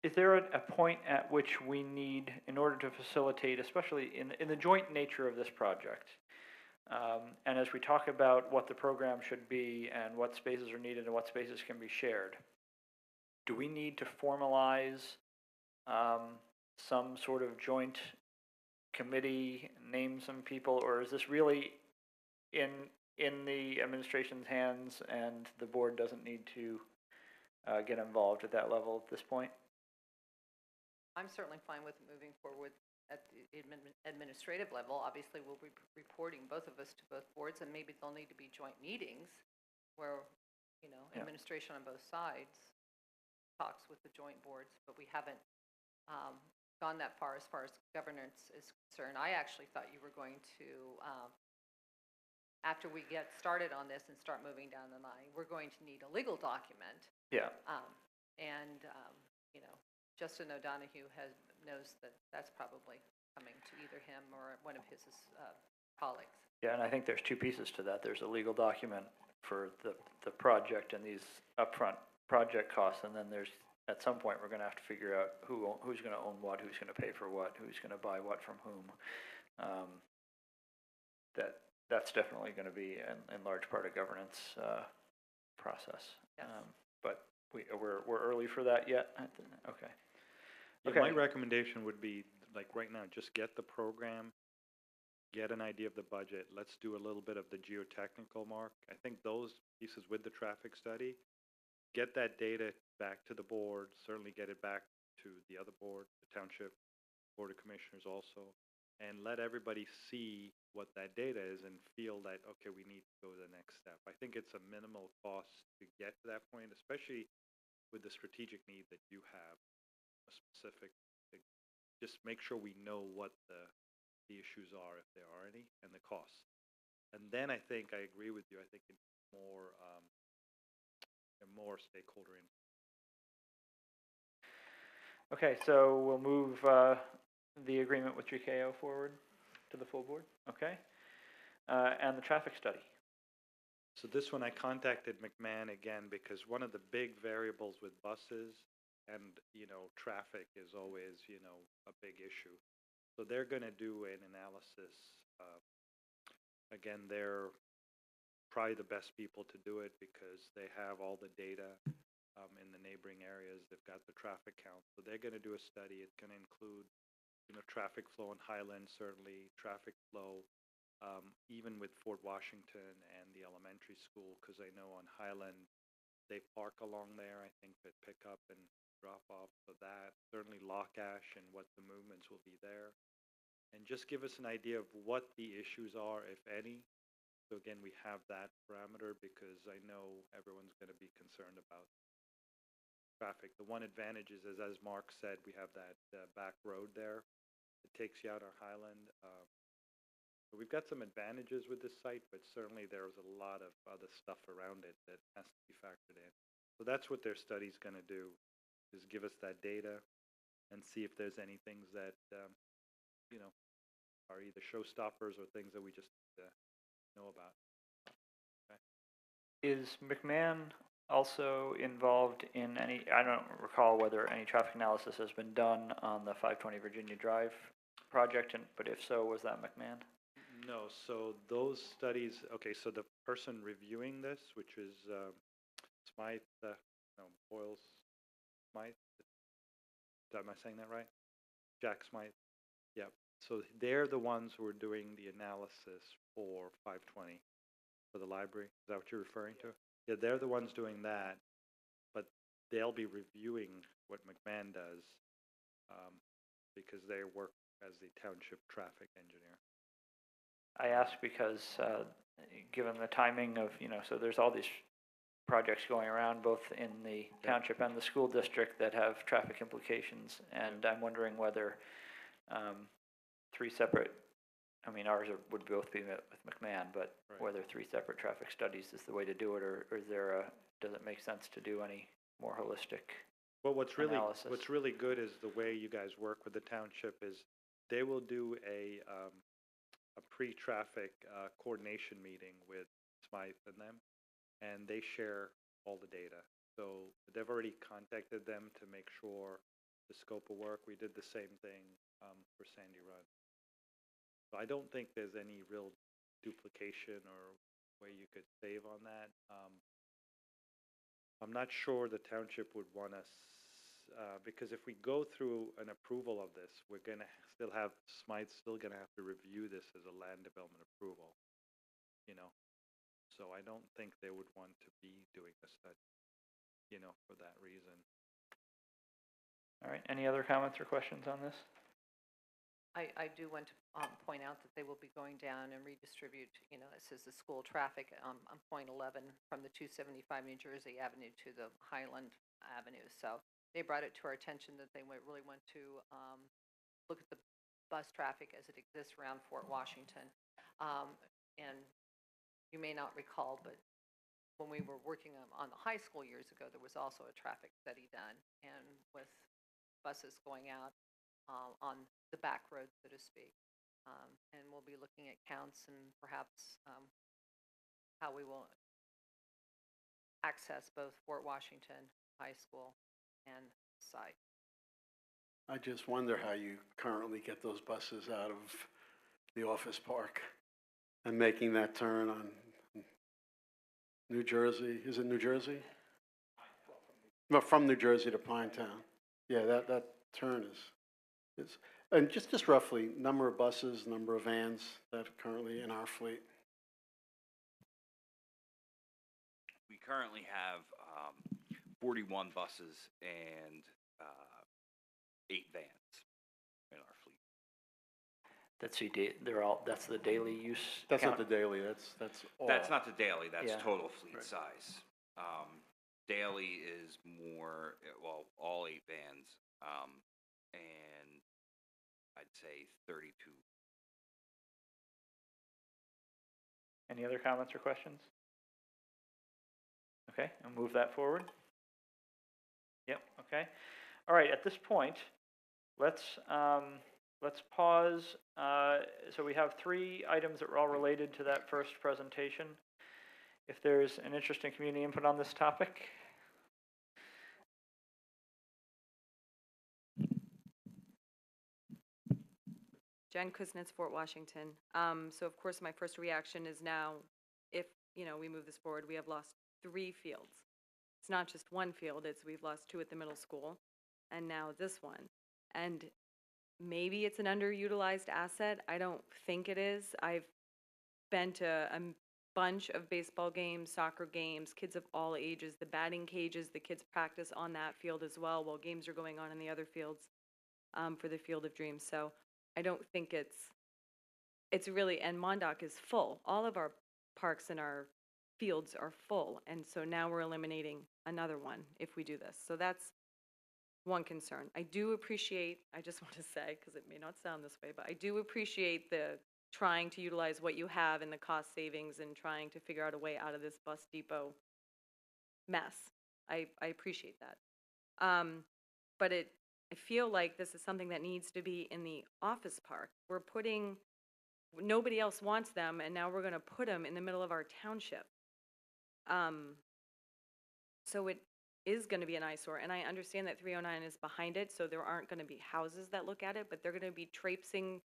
Is there a point at which we need, in order to facilitate, especially in the joint nature of this project, and as we talk about what the program should be and what spaces are needed and what spaces can be shared, do we need to formalize some sort of joint committee, name some people, or is this really in the administration's hands and the board doesn't need to get involved at that level at this point? I'm certainly fine with moving forward at the administrative level. Obviously, we'll be reporting, both of us, to both boards, and maybe there'll need to be joint meetings where, you know, administration on both sides talks with the joint boards, but we haven't gone that far as governance is concerned. I actually thought you were going to, after we get started on this and start moving down the line, we're going to need a legal document. Yeah. You know, Justin O'Donohue knows that that's probably coming to either him or one of his colleagues. Yeah, and I think there's two pieces to that. There's a legal document for the project and these upfront project costs, and then there's, at some point, we're gonna have to figure out who's gonna own what, who's gonna pay for what, who's gonna buy what from whom. That's definitely gonna be in large part a governance, process. Yes. But we're early for that yet? Okay. Yeah, my Okay. recommendation would be, like, right now, just get the program, get an idea of the budget. Let's do a little bit of the geotechnical, Mark. I think those pieces with the traffic study, get that data back to the board, certainly get it back to the other board, the township board of commissioners also, and let everybody see what that data is and feel that, okay, we need to go to the next step. I think it's a minimal cost to get to that point, especially with the strategic need that you have, a specific, just make sure we know what the issues are, if there are any, and the costs. And then I think I agree with you. I think it's more stakeholder in. Okay, so we'll move the agreement with GKO forward to the full board, okay? And the traffic study. So this one I contacted McMahon again because one of the big variables with buses and, traffic is always, a big issue. So they're going to do an analysis. Again, they're probably the best people to do it because they have all the data in the neighboring areas. They've got the traffic count. So they're going to do a study. It's going to include, traffic flow in Highland, certainly, traffic flow even with Fort Washington and the elementary school, because I know on Highland, they park along there, I think, that pick up and drop off. So that, certainly Lockash and what the movements will be there. And just give us an idea of what the issues are, if any. So again, we have that parameter because I know everyone's going to be concerned about traffic. The one advantage is, as Mark said, we have that back road there. It takes you out on Highland. So we've got some advantages with this site, but certainly there's a lot of other stuff around it that has to be factored in. So that's what their study's going to do, is give us that data and see if there's any things that, are either showstoppers or things that we just know about. Okay. Is McMahon also involved in any, I don't recall whether any traffic analysis has been done on the 520 Virginia Drive project, but if so, was that McMahon? No, so those studies, okay, so the person reviewing this, which is Smythe, Boyles Smythe, am I saying that right? Jack Smythe, yep. So they're the ones who are doing the analysis for 520 for the library. Is that what you're referring to? Yeah, they're the ones doing that, but they'll be reviewing what McMahon does because they work as the township traffic engineer. I ask because, given the timing of, so there's all these projects going around, both in the township and the school district, that have traffic implications, and I'm wondering whether three separate, ours would both be with McMahon, but Right. whether three separate traffic studies is the way to do it, or is there does it make sense to do any more holistic? Well, what's analysis? really good is the way you guys work with the township is they will do a pre-traffic coordination meeting with Smythe and them, and they share all the data. So they've already contacted them to make sure the scope of work. We did the same thing for Sandy Run. So I don't think there's any real duplication or way you could save on that. I'm not sure the township would want us, because if we go through an approval of this, we're going to still have, Smythe's still going to have to review this as a land development approval, So I don't think they would want to be doing a study, for that reason. All right, any other comments or questions on this? I do want to point out that they will be going down and redistribute, it says the school traffic on point 11 from the 275 New Jersey Avenue to the Highland Avenue. So they brought it to our attention that they really want to look at the bus traffic as it exists around Fort Washington. And you may not recall, but when we were working on the high school years ago, there was also a traffic study done, and with buses going out on the back road, so to speak. And we'll be looking at counts and perhaps how we will access both Fort Washington High School and site. I just wonder how you currently get those buses out of the office park and making that turn on New Jersey. Is it New Jersey? No, from New Jersey to Pinetown. Yeah, that turn is, and just roughly, number of buses, number of vans that are currently in our fleet. We currently have 41 buses and 8 vans in our fleet. That's the daily use That's count? not the daily, that's all. That's not the daily, that's Yeah. total fleet Right. size. Daily is more, well, all 8 vans, and I'd say 32. Any other comments or questions? Okay, I'll move that forward. Yep, okay. All right, at this point, let's pause. So we have 3 items that were all related to that first presentation. If there's an interest in community input on this topic. Jen Kuznets, Fort Washington. So of course, my first reaction is now, if, we move this forward, we have lost 3 fields. It's not just one field, we've lost 2 at the middle school, and now this one. And maybe it's an underutilized asset. I don't think it is. I've been to a bunch of baseball games, soccer games, kids of all ages, the batting cages, the kids practice on that field as well while games are going on in the other fields for the Field of Dreams. So I don't think it's really, and Montauk is full. All of our parks and our fields are full. And so now we're eliminating another one if we do this. So that's one concern. I do appreciate, I just want to say, because it may not sound this way, but I do appreciate the trying to utilize what you have and the cost savings and trying to figure out a way out of this bus depot mess. I appreciate that. But I feel like this is something that needs to be in the office park. Nobody else wants them, and now we're going to put them in the middle of our township. So it is going to be an eyesore, and I understand that 309 is behind it, so there aren't going to be houses that look at it, but they're going to be traipsing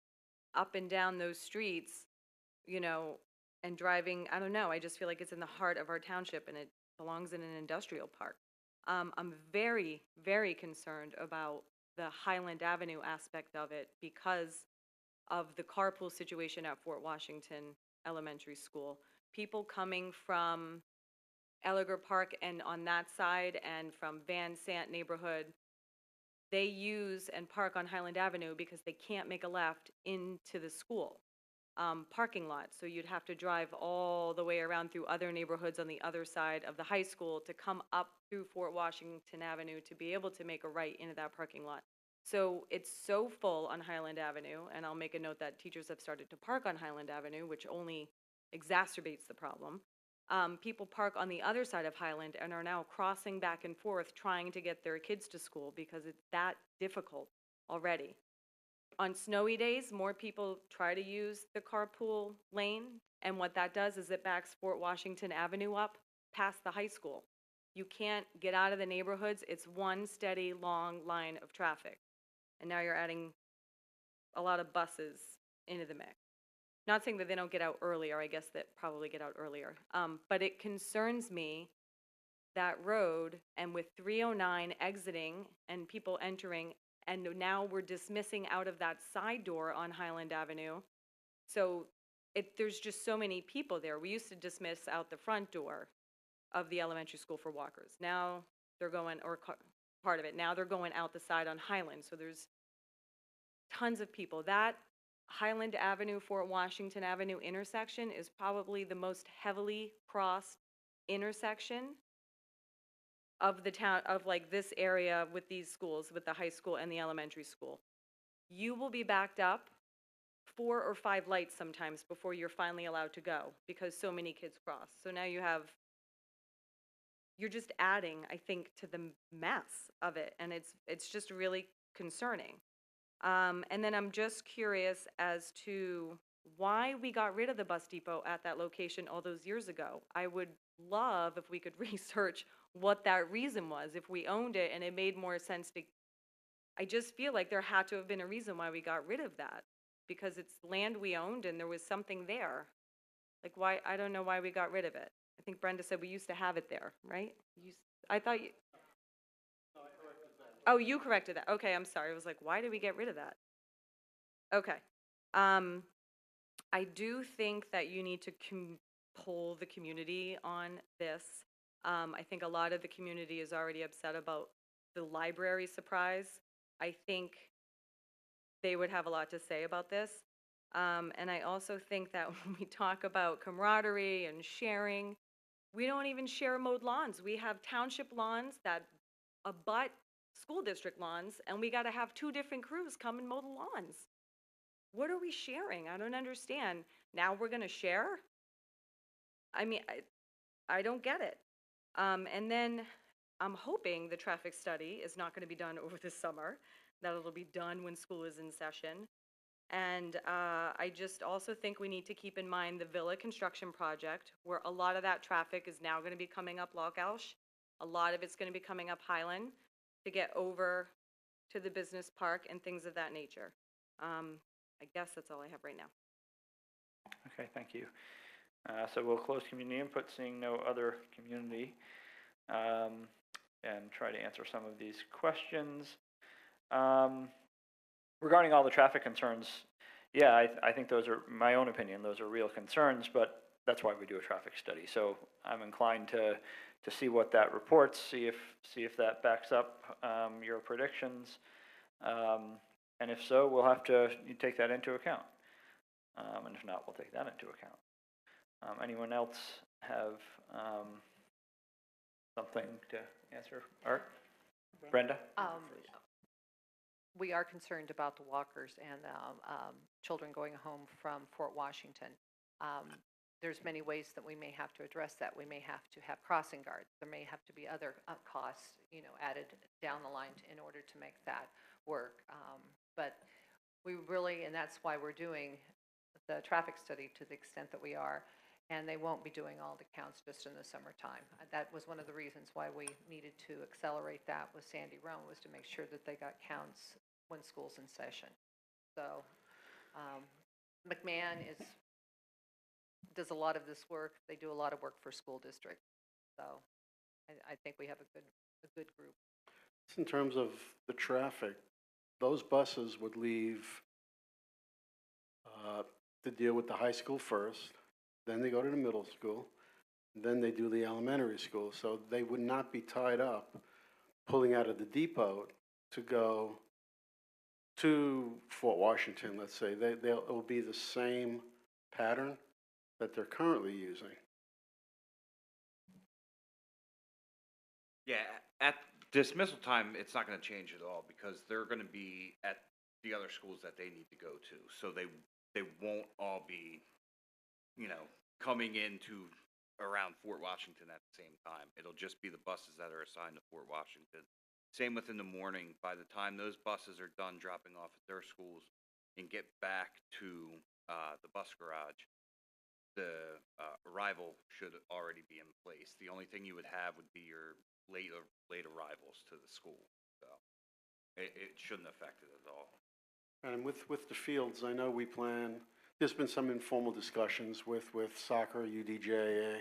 up and down those streets, and driving. I don't know. I just feel like it's in the heart of our township, and it belongs in an industrial park. I'm very, very concerned about the Highland Avenue aspect of it because of the carpool situation at Fort Washington Elementary School. People coming from Elliger Park and on that side and from Van Sant neighborhood, they use and park on Highland Avenue because they can't make a left into the school parking lot. So you'd have to drive all the way around through other neighborhoods on the other side of the high school to come up through Fort Washington Avenue to be able to make a right into that parking lot. So it's so full on Highland Avenue, and I'll make a note that teachers have started to park on Highland Avenue, which only exacerbates the problem. People park on the other side of Highland and are now crossing back and forth trying to get their kids to school because it's that difficult already. On snowy days, more people try to use the carpool lane, and what that does is it backs Fort Washington Avenue up past the high school. You can't get out of the neighborhoods. It's one steady, long line of traffic. And now you're adding a lot of buses into the mix. Not saying that they don't get out earlier. I guess that probably get out earlier. But it concerns me, that road, and with 309 exiting and people entering, and now we're dismissing out of that side door on Highland Avenue. So there's just so many people there. We used to dismiss out the front door of the elementary school for walkers. Now they're going, or part of it, now they're going out the side on Highland. So there's tons of people. That Highland Avenue, Fort Washington Avenue intersection is probably the most heavily crossed intersection of the town, of like this area with these schools, with the high school and the elementary school. You will be backed up 4 or 5 lights sometimes before you're finally allowed to go because so many kids cross. So now you're just adding, I think, to the mess of it, and it's just really concerning. And then I'm just curious as to why we got rid of the bus depot at that location all those years ago. I would love if we could research what that reason was, if we owned it and it made more sense to, I just feel like there had to have been a reason why we got rid of that, because it's land we owned and there was something there. Like why, I don't know why we got rid of it. I think Brenda said we used to have it there, right? I thought you. Oh, you corrected that. Okay, I'm sorry. I was like, why did we get rid of that? Okay. I do think that you need to poll the community on this. I think a lot of the community is already upset about the library surprise. I think they would have a lot to say about this. And I also think that when we talk about camaraderie and sharing, we don't even share mowed lawns. We have township lawns that abut school district lawns, and we got to have 2 different crews come and mow the lawns. What are we sharing? I don't understand. Now we're going to share? I mean, I don't get it. And then I'm hoping the traffic study is not going to be done over the summer, that it'll be done when school is in session. And I just also think we need to keep in mind the Villa construction project, where a lot of that traffic is now going to be coming up Localsh. A lot of it's going to be coming up Highland to get over to the business park and things of that nature. I guess that's all I have right now. Okay, thank you. So we'll close community input, seeing no other community, and try to answer some of these questions. Regarding all the traffic concerns, yeah, I think those are, my own opinion, those are real concerns, but that's why we do a traffic study. So I'm inclined to see what that reports, see if that backs up your predictions. And if so, we'll have to take that into account. And if not, we'll take that into account. Anyone else have something to answer? Art? Brenda? We are concerned about the walkers and children going home from Fort Washington. There's many ways that we may have to address that. We may have to have crossing guards. There may have to be other costs, added down the line in order to make that work. But we really, and that's why we're doing the traffic study to the extent that we are, and they won't be doing all the counts just in the summertime. That was one of the reasons why we needed to accelerate that with Sandy Run, was to make sure that they got counts when school's in session. So McMahon does a lot of this work. They do a lot of work for school district. So I think we have a good group. In terms of the traffic, those buses would leave to deal with the high school first, then they go to the middle school, then they do the elementary school. So they would not be tied up pulling out of the depot to go to Fort Washington, let's say. It will be the same pattern that they're currently using. Yeah, at dismissal time, it's not going to change at all because they're going to be at the other schools that they need to go to. So they won't all be, coming into around Fort Washington at the same time. It'll just be the buses that are assigned to Fort Washington. Same with in the morning. By the time those buses are done dropping off at their schools and get back to the bus garage, the arrival should already be in place. The only thing you would have would be your late arrivals to the school. So it shouldn't affect it at all. And with the fields, I know we plan, there's been some informal discussions with soccer, UDJA,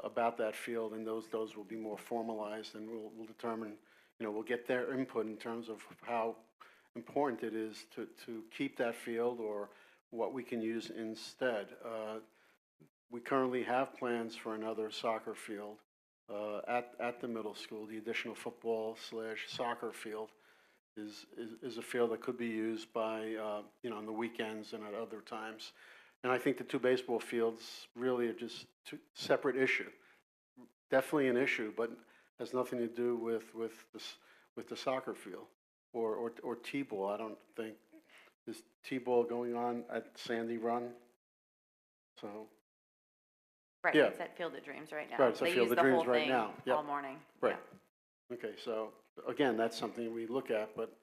about that field, and those will be more formalized, and we'll determine, we'll get their input in terms of how important it is to keep that field or what we can use instead. We currently have plans for another soccer field at the middle school. The additional football/soccer field is a field that could be used by, on the weekends and at other times. And I think the 2 baseball fields really are just 2 separate issue. Definitely an issue, but has nothing to do with the soccer field or T-ball. I don't think there's T-ball going on at Sandy Run. So. Right, Yeah. it's at Field of Dreams right now. Right, it's at They Field use of the Dreams whole right thing now. Yep. all morning. Right. Yeah. Okay, so again, that's something we look at, but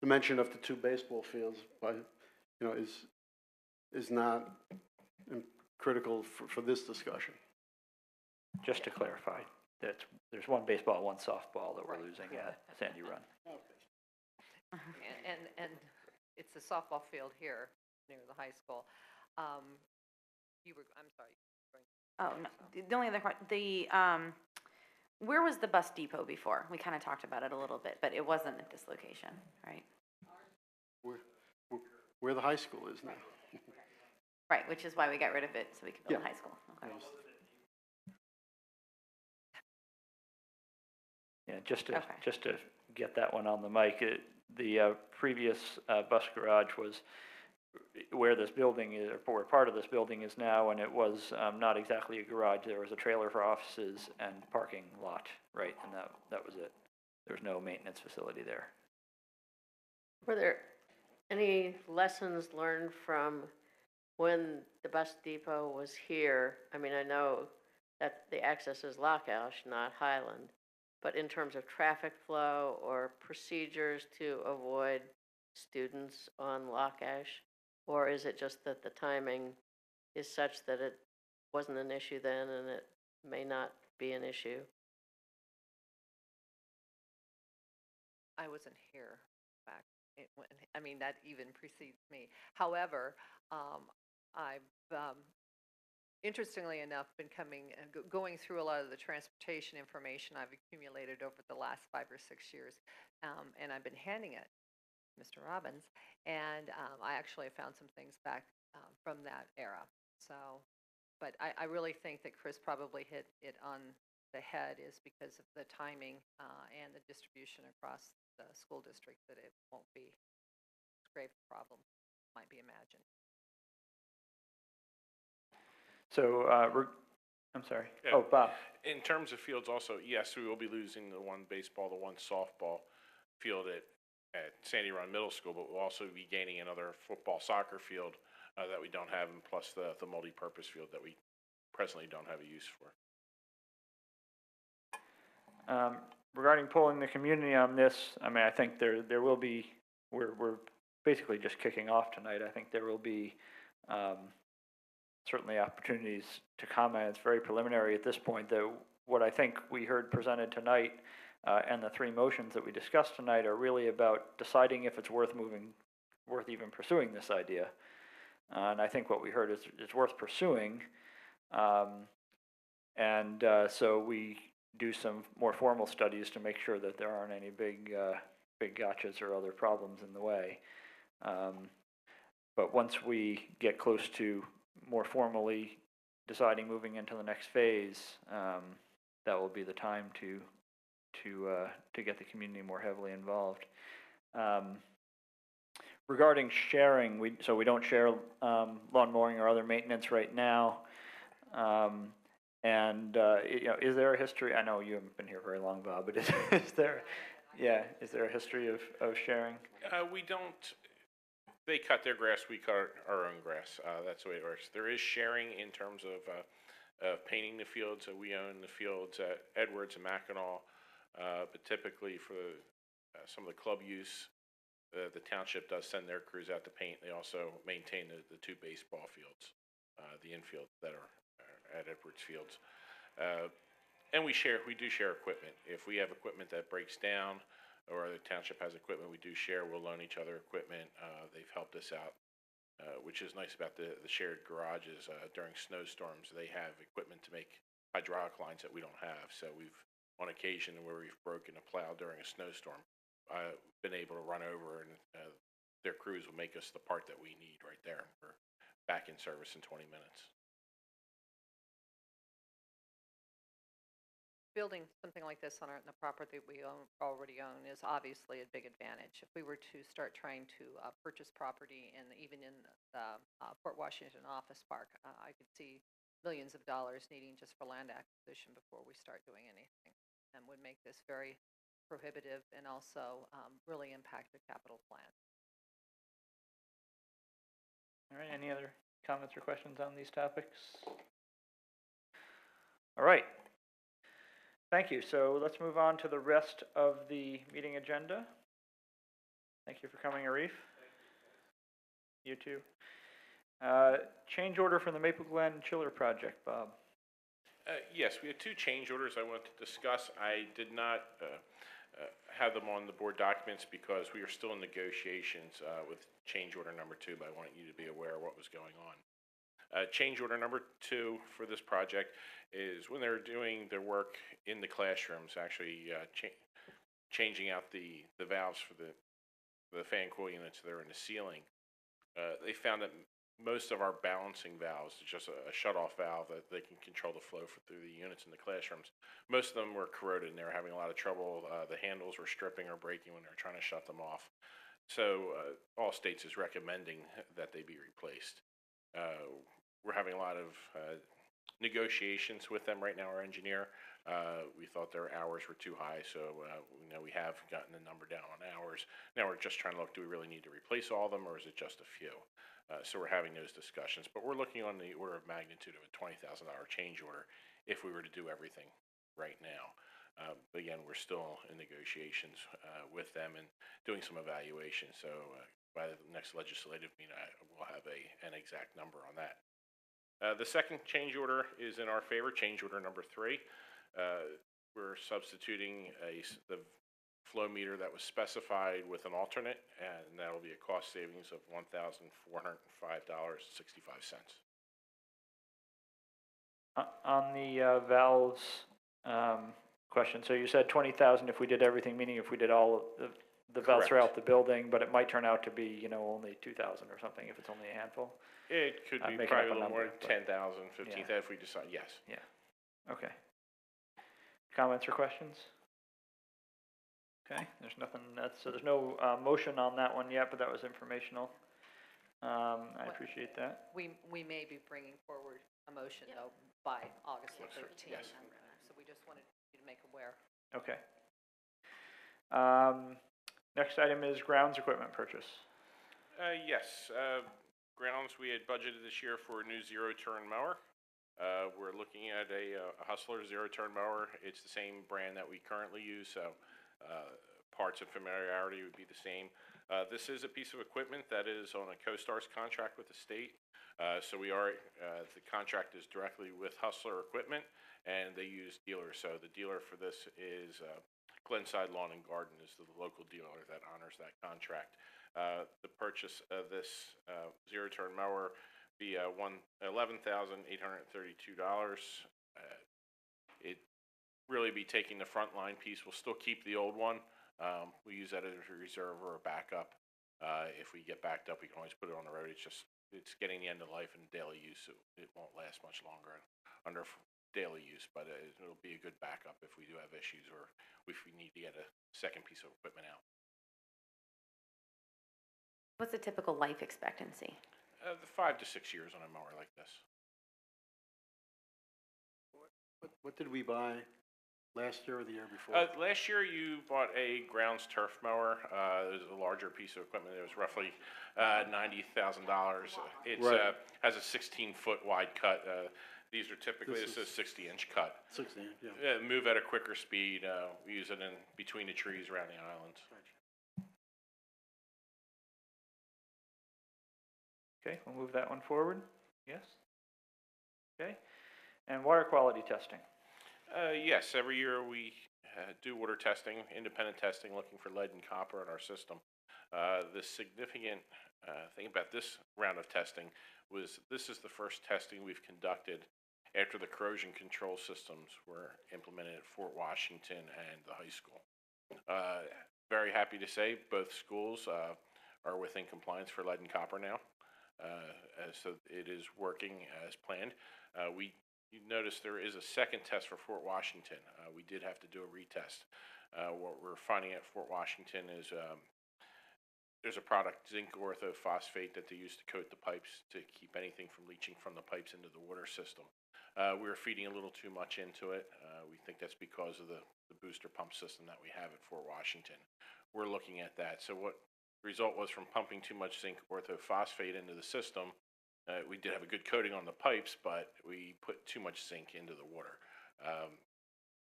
the mention of the two baseball fields, but, you know, is not critical for this discussion. Just to clarify, there's one baseball, one softball that we're losing at Sandy Run. And it's the softball field here near the high school. I'm sorry. Oh, no, the only other question, where was the bus depot before? We kind of talked about it a little bit, but it wasn't at this location, right? Where the high school is now. Right, which is why we got rid of it, so we could build a Yeah. high school. Okay. Yeah, just Okay. to get that one on the mic, the previous bus garage was where this building is, or where part of this building is now, and it was not exactly a garage. There was a trailer for offices and parking lot, right, and that was it. There was no maintenance facility there. Were there any lessons learned from when the bus depot was here? I mean, I know that the access is Lockout, not Highland, but in terms of traffic flow or procedures to avoid students on Lockout? Or is it just that the timing is such that it wasn't an issue then and it may not be an issue? I wasn't here back, I mean, that even precedes me. However, I've, interestingly enough, been going through a lot of the transportation information I've accumulated over the last 5 or 6 years, and I've been handing it to Mr. Robbins, and I actually found some things back from that era. So, but I really think that Chris probably hit it on the head is because of the timing and the distribution across the school district, that it won't be a grave problem, might be imagined. So, I'm sorry. Yeah. Oh, Bob. In terms of fields also, yes, we will be losing the one baseball, the one softball field at Sandy Run Middle School, but we'll also be gaining another football soccer field that we don't have, and plus the multi-purpose field that we presently don't have a use for. Regarding polling the community on this, I mean, I think there will be, we're basically just kicking off tonight. I think there will be certainly opportunities to comment. It's very preliminary at this point, though. What I think we heard presented tonight and the 3 motions that we discussed tonight are really about deciding if it's worth even pursuing this idea. And I think what we heard is it's worth pursuing. So we do some more formal studies to make sure that there aren't any big gotchas or other problems in the way. But once we get close to more formally deciding moving into the next phase, that will be the time to get the community more heavily involved. Regarding sharing, we don't share lawn mowing or other maintenance right now. Is there a history? I know you haven't been here very long, Bob, but is there a history of sharing? We don't. They cut their grass, we cut our own grass. That's the way it works. There is sharing in terms of painting the fields. We own the fields at Edwards and Mackinac, but typically for some of the club use, the township does send their crews out to paint. They also maintain the 2 baseball fields, the infield that are at Edwards Fields. And we do share equipment. If we have equipment that breaks down or the township has equipment we do share, we'll loan each other equipment. They've helped us out, which is nice about the shared garages. During snowstorms, they have equipment to make hydraulic lines that we don't have. So we've, on occasion where we've broken a plow during a snowstorm, been able to run over, and their crews will make us the part that we need right there. We're back in service in 20 minutes. Building something like this on the property that we already own is obviously a big advantage. If we were to start trying to purchase property, and even in the Port Washington Office Park, I could see millions of dollars needing just for land acquisition before we start doing anything, and would make this very prohibitive and also really impact the capital plan. All right, any other comments or questions on these topics? All right. Thank you. So let's move on to the rest of the meeting agenda. Thank you for coming, Arif. You too. Change order for the Maple Glen Chiller Project, Bob. Yes, we have two change orders I want to discuss. I did not have them on the board documents because we are still in negotiations with change order number 2, but I want you to be aware of what was going on. Change order number 2 for this project is when they're doing their work in the classrooms, actually changing out the valves for the fan coil units that are in the ceiling. They found that most of our balancing valves, just a shut-off valve that they can control the flow through the units in the classrooms. Most of them were corroded and they were having a lot of trouble. The handles were stripping or breaking when they were trying to shut them off. So all states is recommending that they be replaced. We're having a lot of negotiations with them right now, our engineer. We thought their hours were too high, so we have gotten the number down on hours. Now we're just trying to look, do we really need to replace all of them or is it just a few? So we're having those discussions, but we're looking on the order of magnitude of a $20,000 change order if we were to do everything right now. But again, we're still in negotiations with them and doing some evaluation. So by the next legislative meeting, we'll have an exact number on that. The second change order is in our favor, change order number 3. We're substituting the flow meter that was specified with an alternate, and that will be a cost savings of $1,405.65. On the valves question, so you said 20,000 if we did everything, meaning if we did all of the valves Correct. throughout the building, but it might turn out to be, only 2,000 or something if it's only a handful? It could I'm be making up probably a a little more, number, but- 10,000, 15,000 if we decide, yes. Okay. Comments or questions? Okay, there's nothing, so there's no motion on that one yet, but that was informational. I What- appreciate that. We may be bringing forward a motion, though, by August the Yes, sir. 13th. Yes. So we just wanted you to make aware. Okay. Next item is grounds equipment purchase. Yes, grounds, we had budgeted this year for a new zero-turn mower. We're looking at a Hustler zero-turn mower. It's the same brand that we currently use, so parts and familiarity would be the same. This is a piece of equipment that is on a CoStar's contract with the state. So the contract is directly with Hustler Equipment, and they use dealers. So the dealer for this is Glenside Lawn and Garden is the local dealer that honors that contract. The purchase of this zero-turn mower be $11,832. It really be taking the front line piece. We'll still keep the old one. We use that as a reserve or a backup. If we get backed up, we can always put it on the road. It's getting the end of life and daily use. It won't last much longer under daily use, but it'll be a good backup if we do have issues or if we need to get a second piece of equipment out. What's the typical life expectancy? 5 to 6 years on a mower like this. What did we buy last year or the year before? Last year you bought a grounds turf mower. It was a larger piece of equipment. It was roughly $90,000. It Right. has a 16-foot wide cut. These are typically, This this is is- 60-inch cut. 16, yeah. Move at a quicker speed. We use it in between the trees around the islands. Okay, we'll move that one forward. Yes? Okay. And water quality testing. Yes, every year we do water testing, independent testing, looking for lead and copper in our system. The significant thing about this round of testing was this is the first testing we've conducted after the corrosion control systems were implemented at Fort Washington and the high school. Very happy to say both schools are within compliance for lead and copper now. So it is working as planned. You notice there is a second test for Fort Washington. We did have to do a retest. What we're finding at Fort Washington is there's a product, zinc orthophosphate, that they use to coat the pipes to keep anything from leaching from the pipes into the water system. We were feeding a little too much into it. We think that's because of the booster pump system that we have at Fort Washington. We're looking at that. So what the result was from pumping too much zinc orthophosphate into the system, we did have a good coating on the pipes, but we put too much zinc into the water.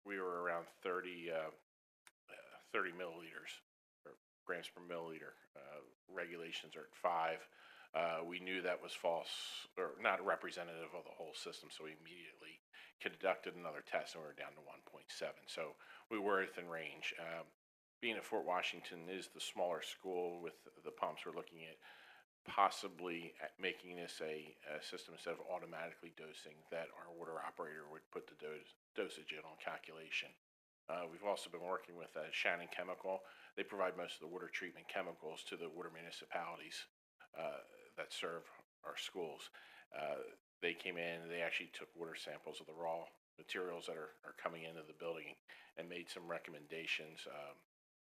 We were around 30 milliliters or grams per milliliter. Regulations are at 5. We knew that was false or not representative of the whole system, so we immediately conducted another test and we were down to 1.7. So we were within range. Being at Fort Washington is the smaller school with the pumps, we're looking at possibly making this a system instead of automatically dosing, that our water operator would put the dosage in on calculation. We've also been working with Shannon Chemical. They provide most of the water treatment chemicals to the water municipalities that serve our schools. They came in and they actually took water samples of the raw materials that are coming into the building and made some recommendations.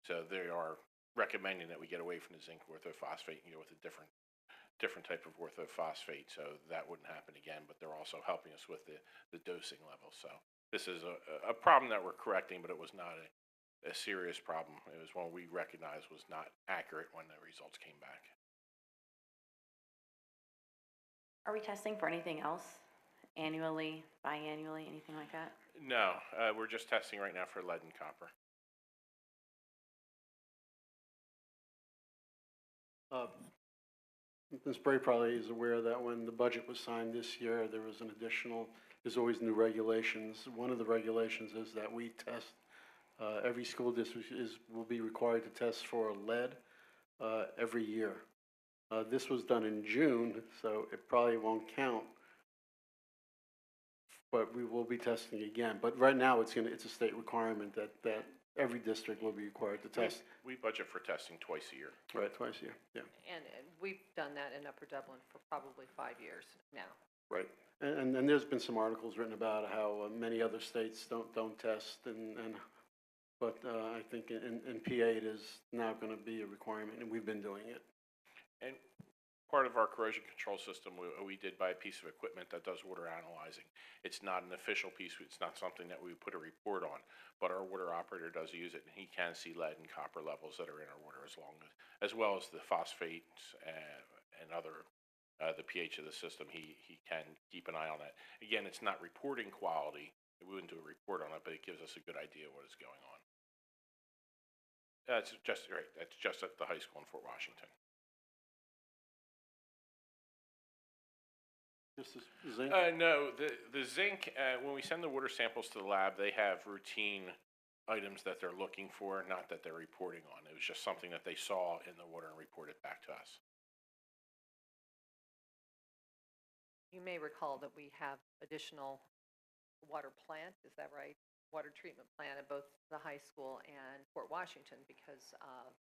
So they are recommending that we get away from the zinc orthophosphate and go with a different type of orthophosphate, so that wouldn't happen again, but they're also helping us with the dosing level. So this is a problem that we're correcting, but it was not a serious problem. It was one we recognized was not accurate when the results came back. Are we testing for anything else? Annually, biannually, anything like that? No, we're just testing right now for lead and copper. Ms. Bray probably is aware that when the budget was signed this year, there was an additional, there's always new regulations. One of the regulations is that we test, every school district will be required to test for lead every year. This was done in June, so it probably won't count, but we will be testing again. But right now, it's a state requirement that every district will be required to test. We budget for testing twice a year. Right, twice a year, yeah. And we've done that in Upper Dublin for probably 5 years now. Right, and there's been some articles written about how many other states don't test, but I think in PA it is now going to be a requirement, and we've been doing it. And part of our corrosion control system, we did buy a piece of equipment that does water analyzing. It's not an official piece, it's not something that we put a report on, but our water operator does use it, and he can see lead and copper levels that are in our water, as well as the phosphates and other, the pH of the system. He can keep an eye on that. Again, it's not reporting quality, we wouldn't do a report on it, but it gives us a good idea of what is going on. That's just right, that's just at the high school in Fort Washington. This is zinc? No, the zinc, when we send the water samples to the lab, they have routine items that they're looking for, not that they're reporting on. It was just something that they saw in the water and reported back to us. You may recall that we have additional water plant, is that right? Water treatment plant at both the high school and Fort Washington because of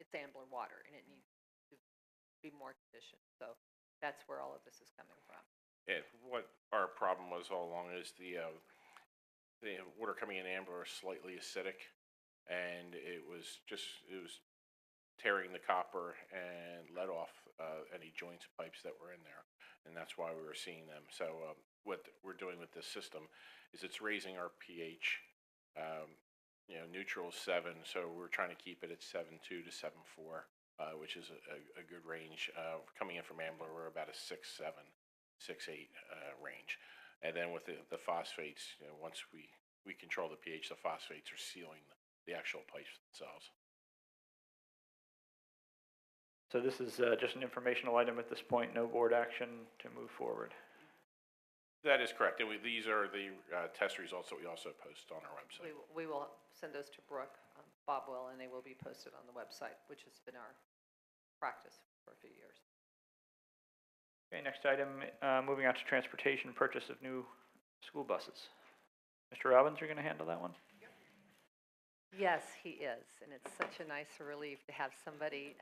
it's Ambler water and it needs to be more conditioned. So that's where all of this is coming from. Yeah, what our problem was all along is the water coming in Ambler is slightly acidic, and it was tearing the copper and let off any joints and pipes that were in there, and that's why we were seeing them. So what we're doing with this system is it's raising our pH. Neutral is 7, so we're trying to keep it at 7.2 to 7.4. Which is a good range. Coming in from Ambler, we're about a 6.7, 6.8 range. And then with the phosphates, once we control the pH, the phosphates are sealing the actual pipes themselves. So this is just an informational item at this point, no board action to move forward. That is correct. And these are the test results that we also post on our website. We will send those to Brooke, Bob will, and they will be posted on the website, which has been our practice for a few years. Okay, next item, moving on to transportation, purchase of new school buses. Mr. Robbins, you're going to handle that one? Yes, he is, and it's such a nice relief to have somebody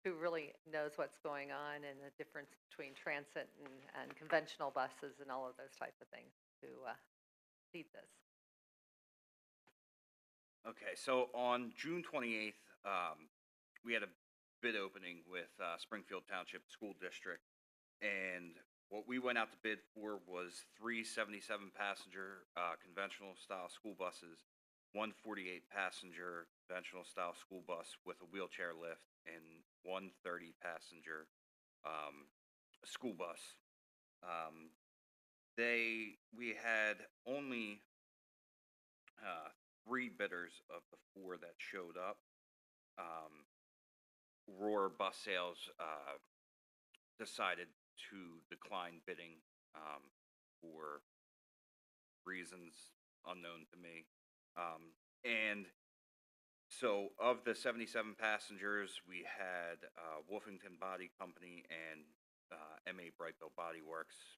who really knows what's going on and the difference between transit and conventional buses and all of those type of things to lead this. Okay, so on June 28th, we had a bid opening with Springfield Township School District, and what we went out to bid for was 3 77-passenger conventional style school buses, 1 48-passenger conventional style school bus with a wheelchair lift, and 1 30-passenger school bus. We had only 3 bidders of the 4 that showed up. Aurora Bus Sales decided to decline bidding for reasons unknown to me. And so of the 77 passengers, we had Wolfington Body Company and MA Brightbill Body Works.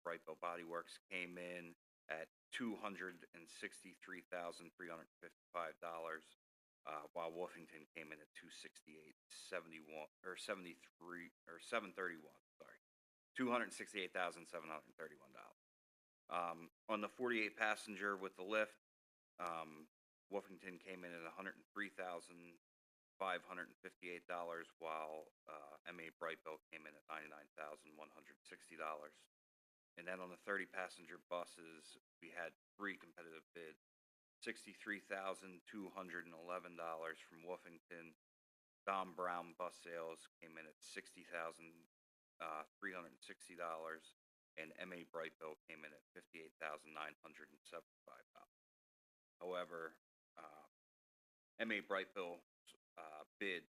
Brightbill Body Works came in at $263,355, while Wolfington came in at $268,731, or 73, or 731. Sorry, $268,731. On the 48 passenger with the lift, Wolfington came in at $103,558, while MA Brightbill came in at $99,160. And then on the 30 passenger buses, we had 3 competitive bids: $63,211 from Wolfington. Dom Brown Bus Sales came in at $60,360, and MA Brightbill came in at $58,975. However, MA Brightbill's bid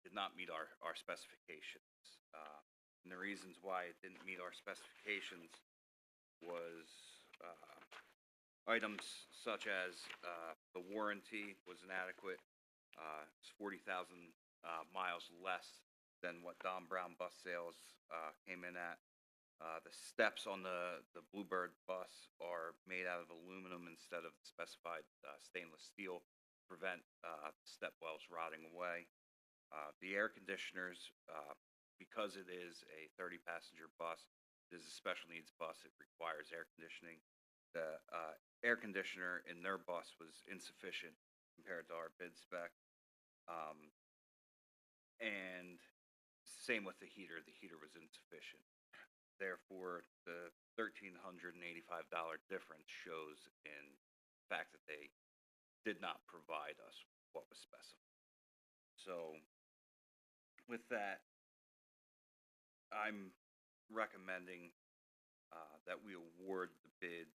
did not meet our specifications. And the reasons why it didn't meet our specifications was items such as the warranty was inadequate. It's 40,000 miles less than what Dom Brown Bus Sales came in at. The steps on the Bluebird bus are made out of aluminum instead of specified stainless steel to prevent step wells rotting away. The air conditioners, because it is a 30-passenger bus, it is a special needs bus, it requires air conditioning. The air conditioner in their bus was insufficient compared to our bid spec. And same with the heater was insufficient. Therefore, the $1,385 difference shows in the fact that they did not provide us what was specified. So, with that, I'm recommending that we award the bid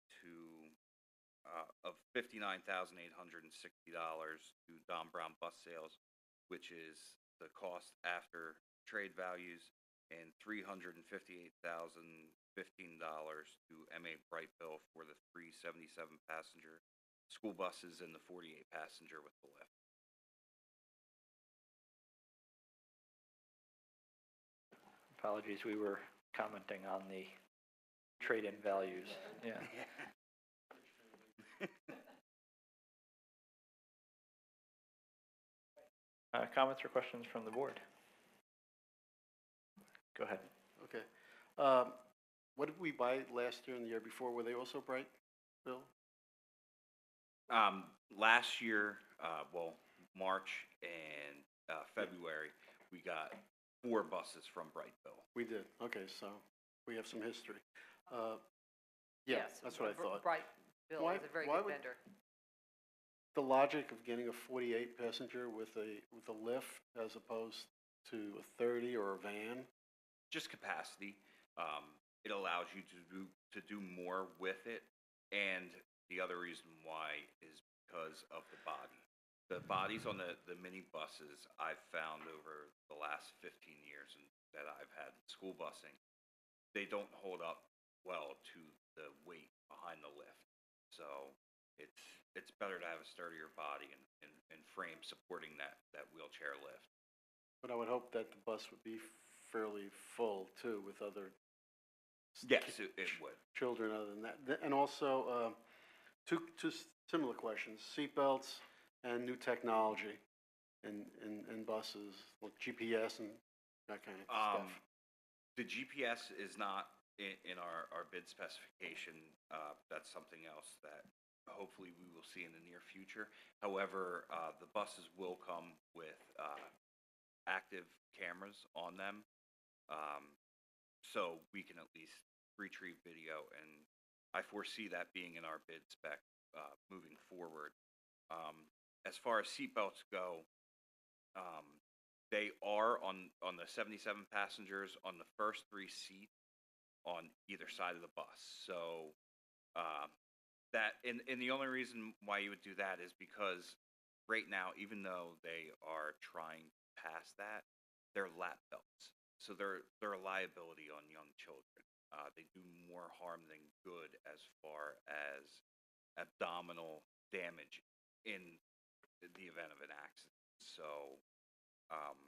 of $59,860 to Dom Brown Bus Sales, which is the cost after trade values, and $358,015 to MA Brightbill for the 377 passenger school buses and the 48 passenger with the lift. Apologies, we were commenting on the trade-in values. Yeah. Comments or questions from the board? Go ahead. Okay. What did we buy last year and the year before? Were they also bright, Bill? Last year, well, March and February, we got 4 buses from Brightbill. We did. Okay, so we have some history. Yeah, Yes, that's what I thought. Brightbill Why- is a very why good would- vendor. The logic of getting a 48 passenger with a lift as opposed to a 30 or a van? Just capacity. It allows you to do more with it, and the other reason why is because of the body. The bodies on the mini buses I've found over the last 15 years that I've had school busing, they don't hold up well to the weight behind the lift. So it's better to have a sturdier body and frame supporting that wheelchair lift. But I would hope that the bus would be fairly full too with other Yes, it would. children other than that. And also, two similar questions: seatbelts and new technology in buses, like GPS and that kind of stuff. The GPS is not in our bid specification. That's something else that hopefully we will see in the near future. However, the buses will come with active cameras on them, so we can at least retrieve video, and I foresee that being in our bid spec moving forward. As far as seatbelts go, they are on the 77 passengers on the first 3 seats on either side of the bus. So and the only reason why you would do that is because right now, even though they are trying to pass that, they're lap belts. So they're a liability on young children. They do more harm than good as far as abdominal damage in the event of an accident. So, um,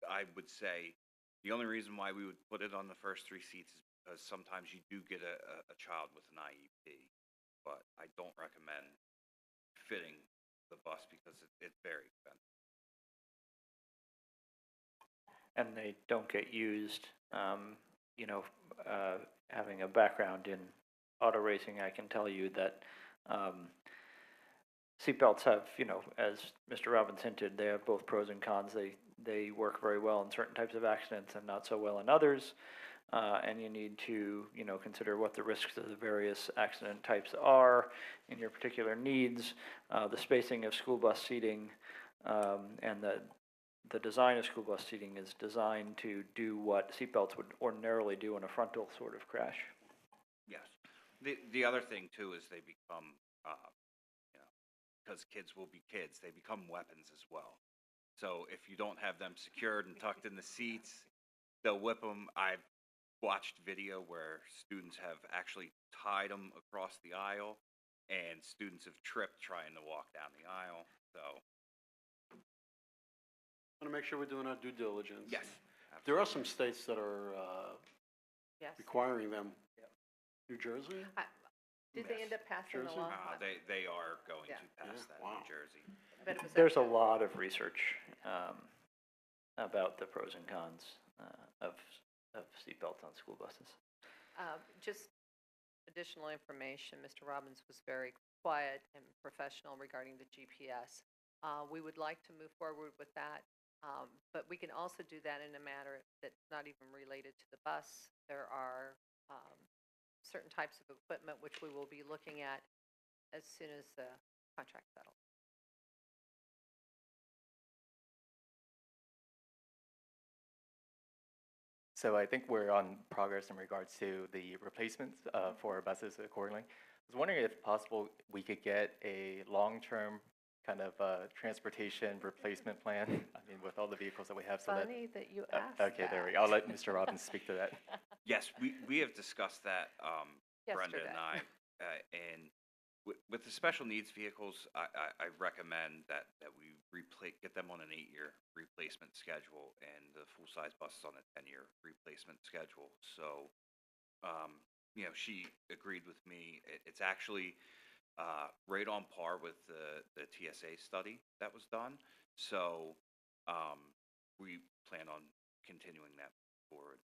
I would say the only reason why we would put it on the first 3 seats is because sometimes you do get a child with an IEP, but I don't recommend fitting the bus because it's very expensive. And they don't get used. You know, having a background in auto racing, I can tell you that seatbelts have, you know, as Mr. Robbins hinted, they have both pros and cons. They work very well in certain types of accidents and not so well in others. And you need to, you know, consider what the risks of the various accident types are in your particular needs, the spacing of school bus seating, and the design of school bus seating is designed to do what seatbelts would ordinarily do in a frontal sort of crash. Yes. The other thing too is they become, you know, because kids will be kids, they become weapons as well. So if you don't have them secured and tucked in the seats, they'll whip them. I've watched video where students have actually tied them across the aisle, and students have tripped trying to walk down the aisle. So Want to make sure we're doing our due diligence. yes, There are some states that are Yes. requiring them. New Jersey? Did they end up passing the Jersey? law? they are going Yeah. to pass Yeah, that in wow. New Jersey. But it was There's a actually- lot of research about the pros and cons of seatbelts on school buses. Just additional information, Mr. Robbins was very quiet and professional regarding the GPS. We would like to move forward with that, but we can also do that in a manner that's not even related to the bus. There are certain types of equipment which we will be looking at as soon as the contract settles. So I think we're on progress in regards to the replacements for our buses accordingly. I was wondering if possible we could get a long-term kind of transportation replacement plan. I mean, with all the vehicles that we have, so that. Funny that you asked Okay, there we go. I'll let Mr. Robbins speak to that. Yes, we have discussed that, Brenda Yesterday. and I, and with the special needs vehicles, I recommend that we get them on an 8-year replacement schedule, and the full-size buses on a 10-year replacement schedule. So, you know, she agreed with me. It's actually right on par with the TSA study that was done. So, we plan on continuing that forward.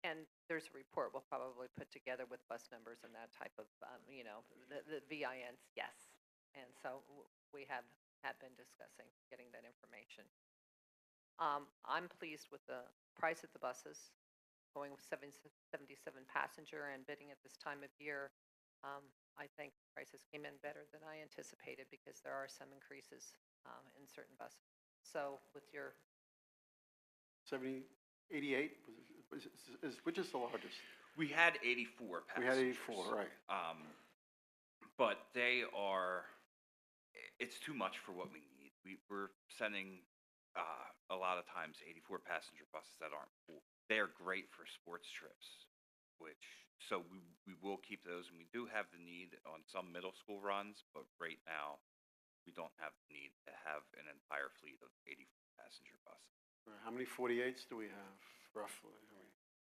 And there's a report we'll probably put together with bus numbers and that type of, you know, the VINs, yes. And so we have been discussing getting that information. I'm pleased with the price of the buses, going with 77 passenger and bidding at this time of year. I think prices came in better than I anticipated because there are some increases in certain buses. So with your 88, which is the largest? We had 84 passengers. We had 84, right. But it's too much for what we need. We're sending a lot of times 84 passenger buses that aren't full. They are great for sports trips, so we will keep those, and we do have the need on some middle school runs, but right now we don't have the need to have an entire fleet of 84 passenger buses. How many 48s do we have, roughly?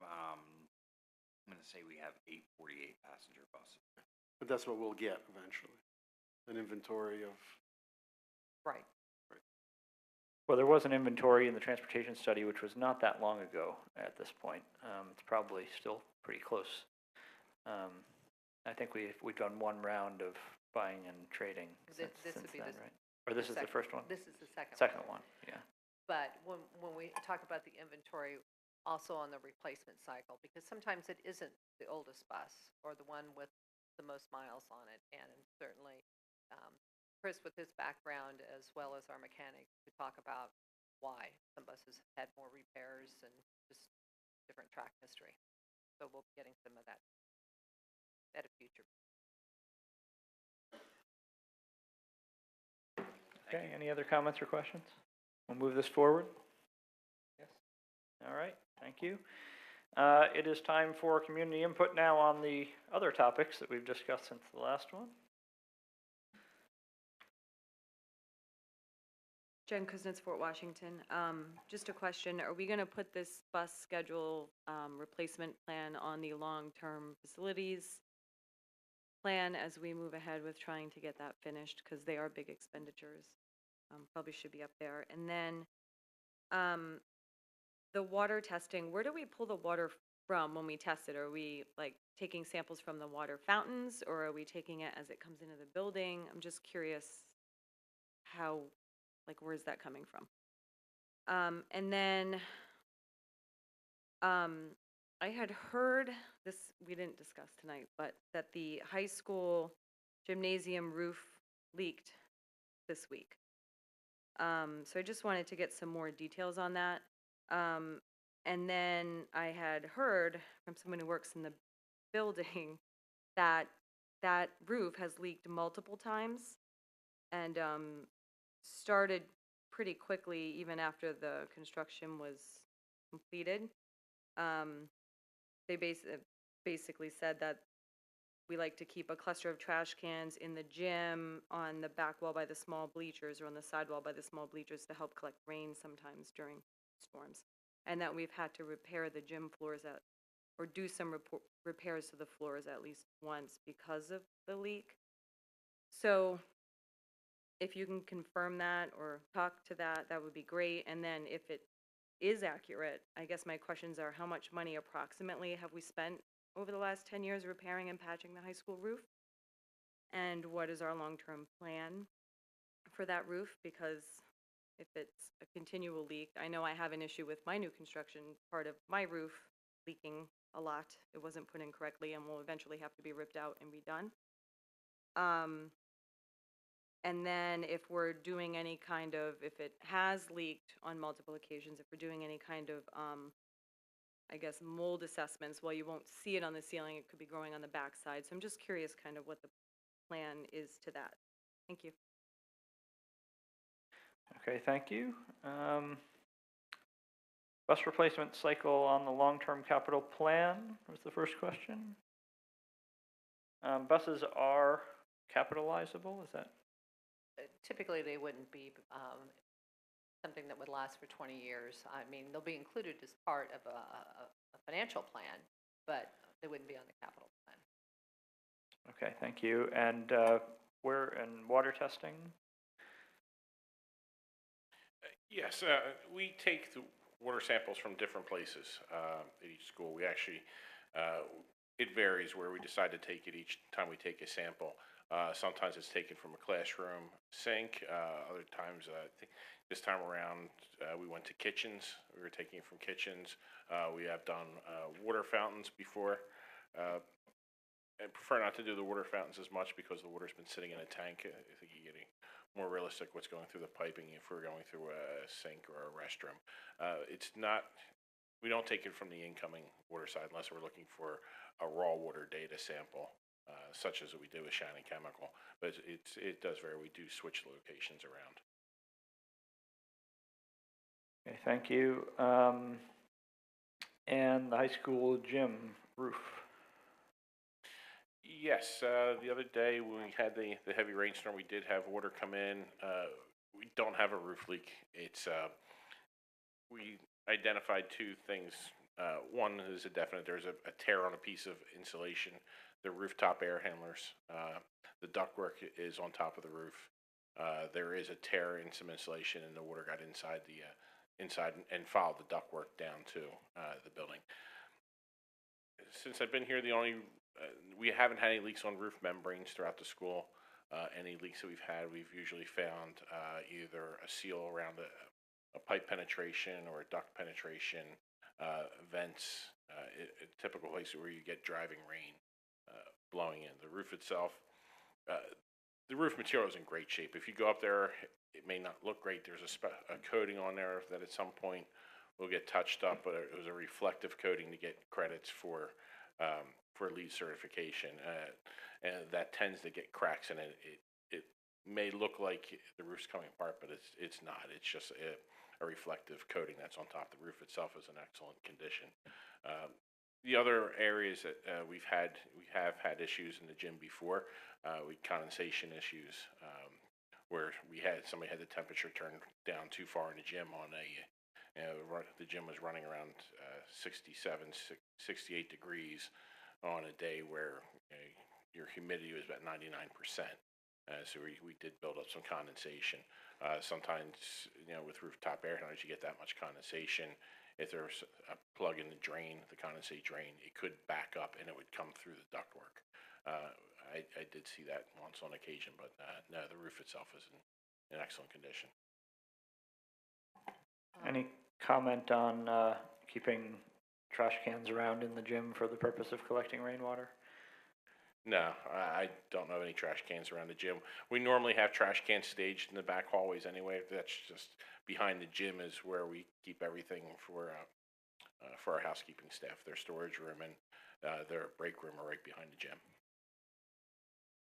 I'm going to say we have 8 48 passenger buses. But that's what we'll get eventually, an inventory of. right. Well, there was an inventory in the transportation study, which was not that long ago at this point. It's probably still pretty close. I think we've done one round of buying and trading This since would be then, the right? Or this is the second- first one? This is the second. Second one, yeah. But when we talk about the inventory, also on the replacement cycle, because sometimes it isn't the oldest bus or the one with the most miles on it. And certainly, Chris, with his background, as well as our mechanic, could talk about why some buses had more repairs and just different track history. So we'll be getting some of that at a future. Okay, any other comments or questions? We'll move this forward. Yes. All right, thank you. It is time for community input now on the other topics that we've discussed since the last one. Jen Kuznets, Fort Washington. Just a question, are we gonna put this bus schedule, replacement plan on the long-term facilities plan as we move ahead with trying to get that finished? Because they are big expenditures. Probably should be up there. And then, the water testing, where do we pull the water from when we test it? Are we like taking samples from the water fountains, or are we taking it as it comes into the building? I'm just curious how, like, where's that coming from? And then I had heard this, we didn't discuss tonight, but that the high school gymnasium roof leaked this week. So I just wanted to get some more details on that. And then I had heard from someone who works in the building that that roof has leaked multiple times and started pretty quickly even after the construction was completed. They basically said that we like to keep a cluster of trash cans in the gym, on the back wall by the small bleachers, or on the side wall by the small bleachers to help collect rain sometimes during storms. And that we've had to repair the gym floors or do some repairs to the floors at least once because of the leak. So if you can confirm that or talk to that, that would be great. And then if it is accurate, I guess my questions are, how much money approximately have we spent over the last 10 years repairing and patching the high school roof? And what is our long-term plan for that roof? Because if it's a continual leak, I know I have an issue with my new construction, part of my roof leaking a lot. It wasn't put in correctly and will eventually have to be ripped out and redone. And then if we're doing any kind of, if it has leaked on multiple occasions, if we're doing any kind of, I guess, mold assessments, while you won't see it on the ceiling, it could be growing on the backside. So I'm just curious kind of what the plan is to that. Thank you. Okay, thank you. Bus replacement cycle on the long-term capital plan was the first question. Buses are capitalizable, is that? Typically, they wouldn't be something that would last for 20 years. I mean, they'll be included as part of a financial plan, but they wouldn't be on the capital plan. Okay, thank you. And where and water testing? Yes, we take the water samples from different places at each school. We actually, it varies where we decide to take it each time we take a sample. Sometimes it's taken from a classroom sink. Other times, I think this time around, we went to kitchens. We were taking it from kitchens. We have done water fountains before. I prefer not to do the water fountains as much because the water's been sitting in a tank. I think you're getting more realistic what's going through the piping if we're going through a sink or a restroom. It's not, we don't take it from the incoming water side unless we're looking for a raw water data sample, such as we do with Shannon Chemical. But it does vary. We do switch locations around. Okay, thank you. And the high school gym roof. Yes, the other day when we had the heavy rainstorm, we did have water come in. We don't have a roof leak. It's we identified two things. One is a definite. There's a tear on a piece of insulation. The rooftop air handlers. The ductwork is on top of the roof. There is a tear in some insulation, and the water got inside and followed the ductwork down to the building. Since I've been here, we haven't had any leaks on roof membranes throughout the school. Any leaks that we've had, we've usually found either a seal around a pipe penetration or a duct penetration, vents, a typical place where you get driving rain blowing in. The roof itself, the roof material is in great shape. If you go up there, it may not look great. There's a coating on there that at some point will get touched up, but it was a reflective coating to get credits for LEED certification, and that tends to get cracks in it. may look like the roof's coming apart, but it's not. It's just a reflective coating that's on top. The roof itself is in excellent condition. The other areas that we have had issues in the gym before, condensation issues, where somebody had the temperature turned down too far in the gym on the gym was running around 67, 68 degrees on a day where your humidity was about 99%. So we did build up some condensation. Sometimes, with rooftop air handlers, you get that much condensation. If there's a plug in the drain, the condensate drain, it could back up and it would come through the ductwork. I did see that once on occasion, but no, the roof itself is in excellent condition. Any comment on keeping trash cans around in the gym for the purpose of collecting rainwater? No, I don't know any trash cans around the gym. We normally have trash cans staged in the back hallways anyway. That's just behind the gym is where we keep everything for our housekeeping staff. Their storage room and their break room are right behind the gym.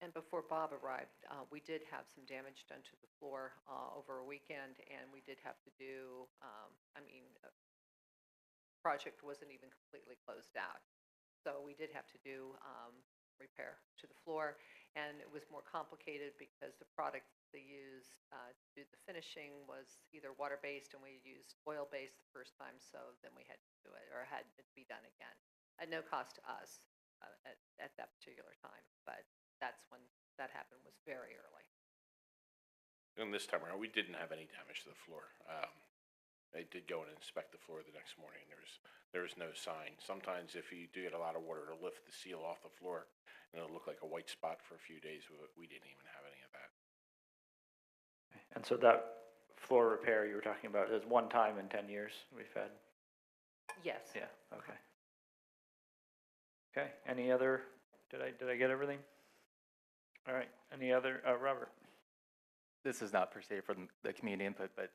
And before Bob arrived, we did have some damage done to the floor over a weekend, and we did have to do, project wasn't even completely closed out. So we did have to do repair to the floor, and it was more complicated because the product they used to do the finishing was either water-based, and we used oil-based the first time, so then we had to do it, or had it be done again. At no cost to us at that particular time, but that's when that happened, was very early. And this time around, we didn't have any damage to the floor. I did go and inspect the floor the next morning. There was no sign. Sometimes if you do get a lot of water, it'll lift the seal off the floor, and it'll look like a white spot for a few days. We didn't even have any of that. And so that floor repair you were talking about is one time in 10 years we've had? Yes. Yeah, okay. Okay, any other, did I get everything? All right, any other, Robert? This is not per se for the community input, but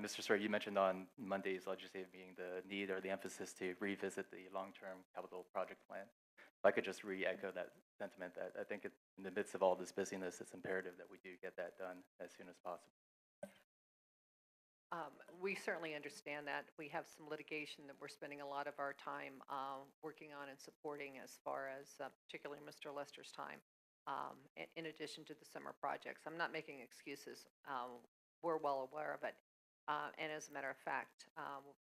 Mr. Sawyer, you mentioned on Monday's legislative meeting the need or the emphasis to revisit the long-term capital project plan. If I could just re-echo that sentiment, that I think in the midst of all this busyness, it's imperative that we do get that done as soon as possible. We certainly understand that. We have some litigation that we're spending a lot of our time working on and supporting, as far as particularly Mr. Lester's time, in addition to the summer projects. I'm not making excuses. We're well aware of it. And as a matter of fact,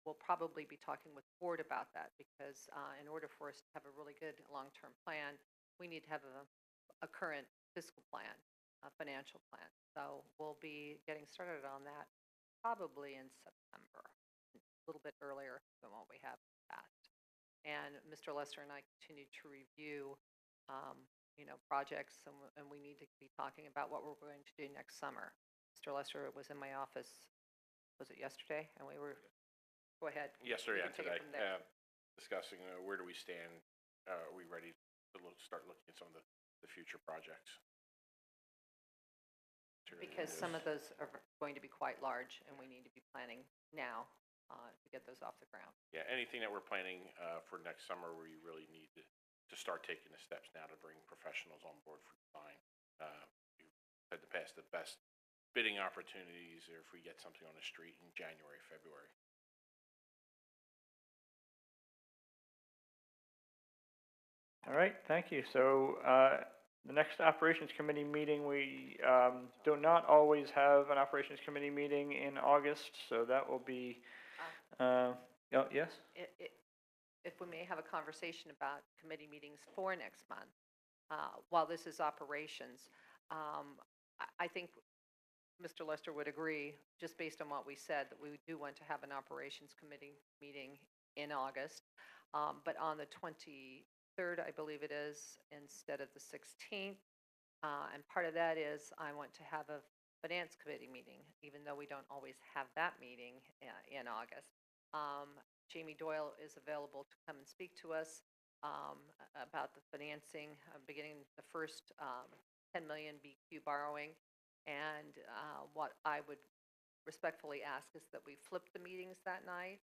we'll probably be talking with the board about that, because in order for us to have a really good long-term plan, we need to have a current fiscal plan, a financial plan. So we'll be getting started on that probably in September, a little bit earlier than what we have in the past. And Mr. Lester and I continue to review, projects, and we need to be talking about what we're going to do next summer. Mr. Lester was in my office, was it yesterday? And we were, go ahead. Yesterday You and can take today, it from there. discussing where do we stand? Are we ready to start looking at some of the future projects? Because some of those are going to be quite large, and we need to be planning now to get those off the ground. Yeah, anything that we're planning for next summer, we really need to start taking the steps now to bring professionals on board for design. We've had in the past the best bidding opportunities if we get something on the street in January, February. All right, thank you. So the next Operations Committee meeting, we do not always have an Operations Committee meeting in August, so that will be, yes? If we may have a conversation about committee meetings for next month, while this is operations, I think Mr. Lester would agree, just based on what we said, that we do want to have an operations committee meeting in August, but on the 23rd, I believe it is, instead of the 16th. And part of that is I want to have a finance committee meeting, even though we don't always have that meeting in August. Jamie Doyle is available to come and speak to us about the financing, beginning the first 10 million BQ borrowing. And what I would respectfully ask is that we flip the meetings that night.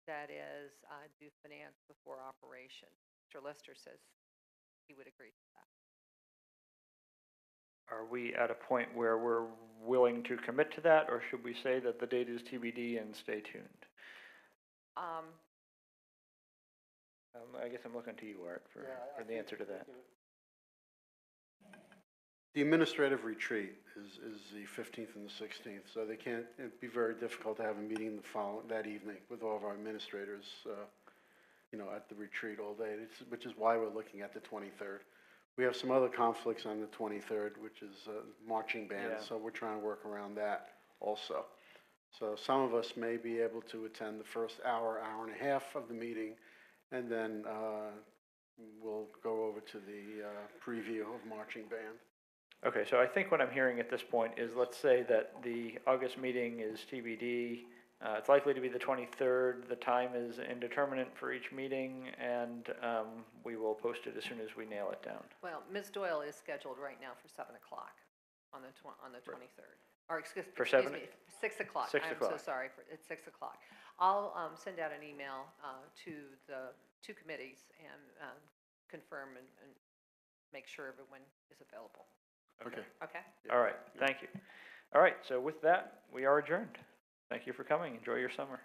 That is, do finance before operation. Mr. Lester says he would agree to that. are we at a point where we're willing to commit to that, or should we say that the date is TBD and stay tuned? I guess I'm looking to you, Art, for the answer to that. The administrative retreat is the 15th and the 16th, so they can't, it'd be very difficult to have a meeting that evening with all of our administrators, you know, at the retreat all day, which is why we're looking at the 23rd. We have some other conflicts on the 23rd, which is marching band, Yeah. so we're trying to work around that also. So some of us may be able to attend the first hour, hour and a half of the meeting, and then we'll go over to the preview of marching band. Okay, so I think what I'm hearing at this point is, let's say that the August meeting is TBD. It's likely to be the 23rd. The time is indeterminate for each meeting, and we will post it as soon as we nail it down. Well, Ms. Doyle is scheduled right now for 7 o'clock on the 23rd. Or excuse For excuse 7? me, 6 o'clock. 6 I'm o'clock. so sorry, it's 6 o'clock. I'll send out an email to the two committees and confirm and make sure everyone is available. Okay. Okay? All right, thank you. All right, so with that, we are adjourned. Thank you for coming. Enjoy your summer.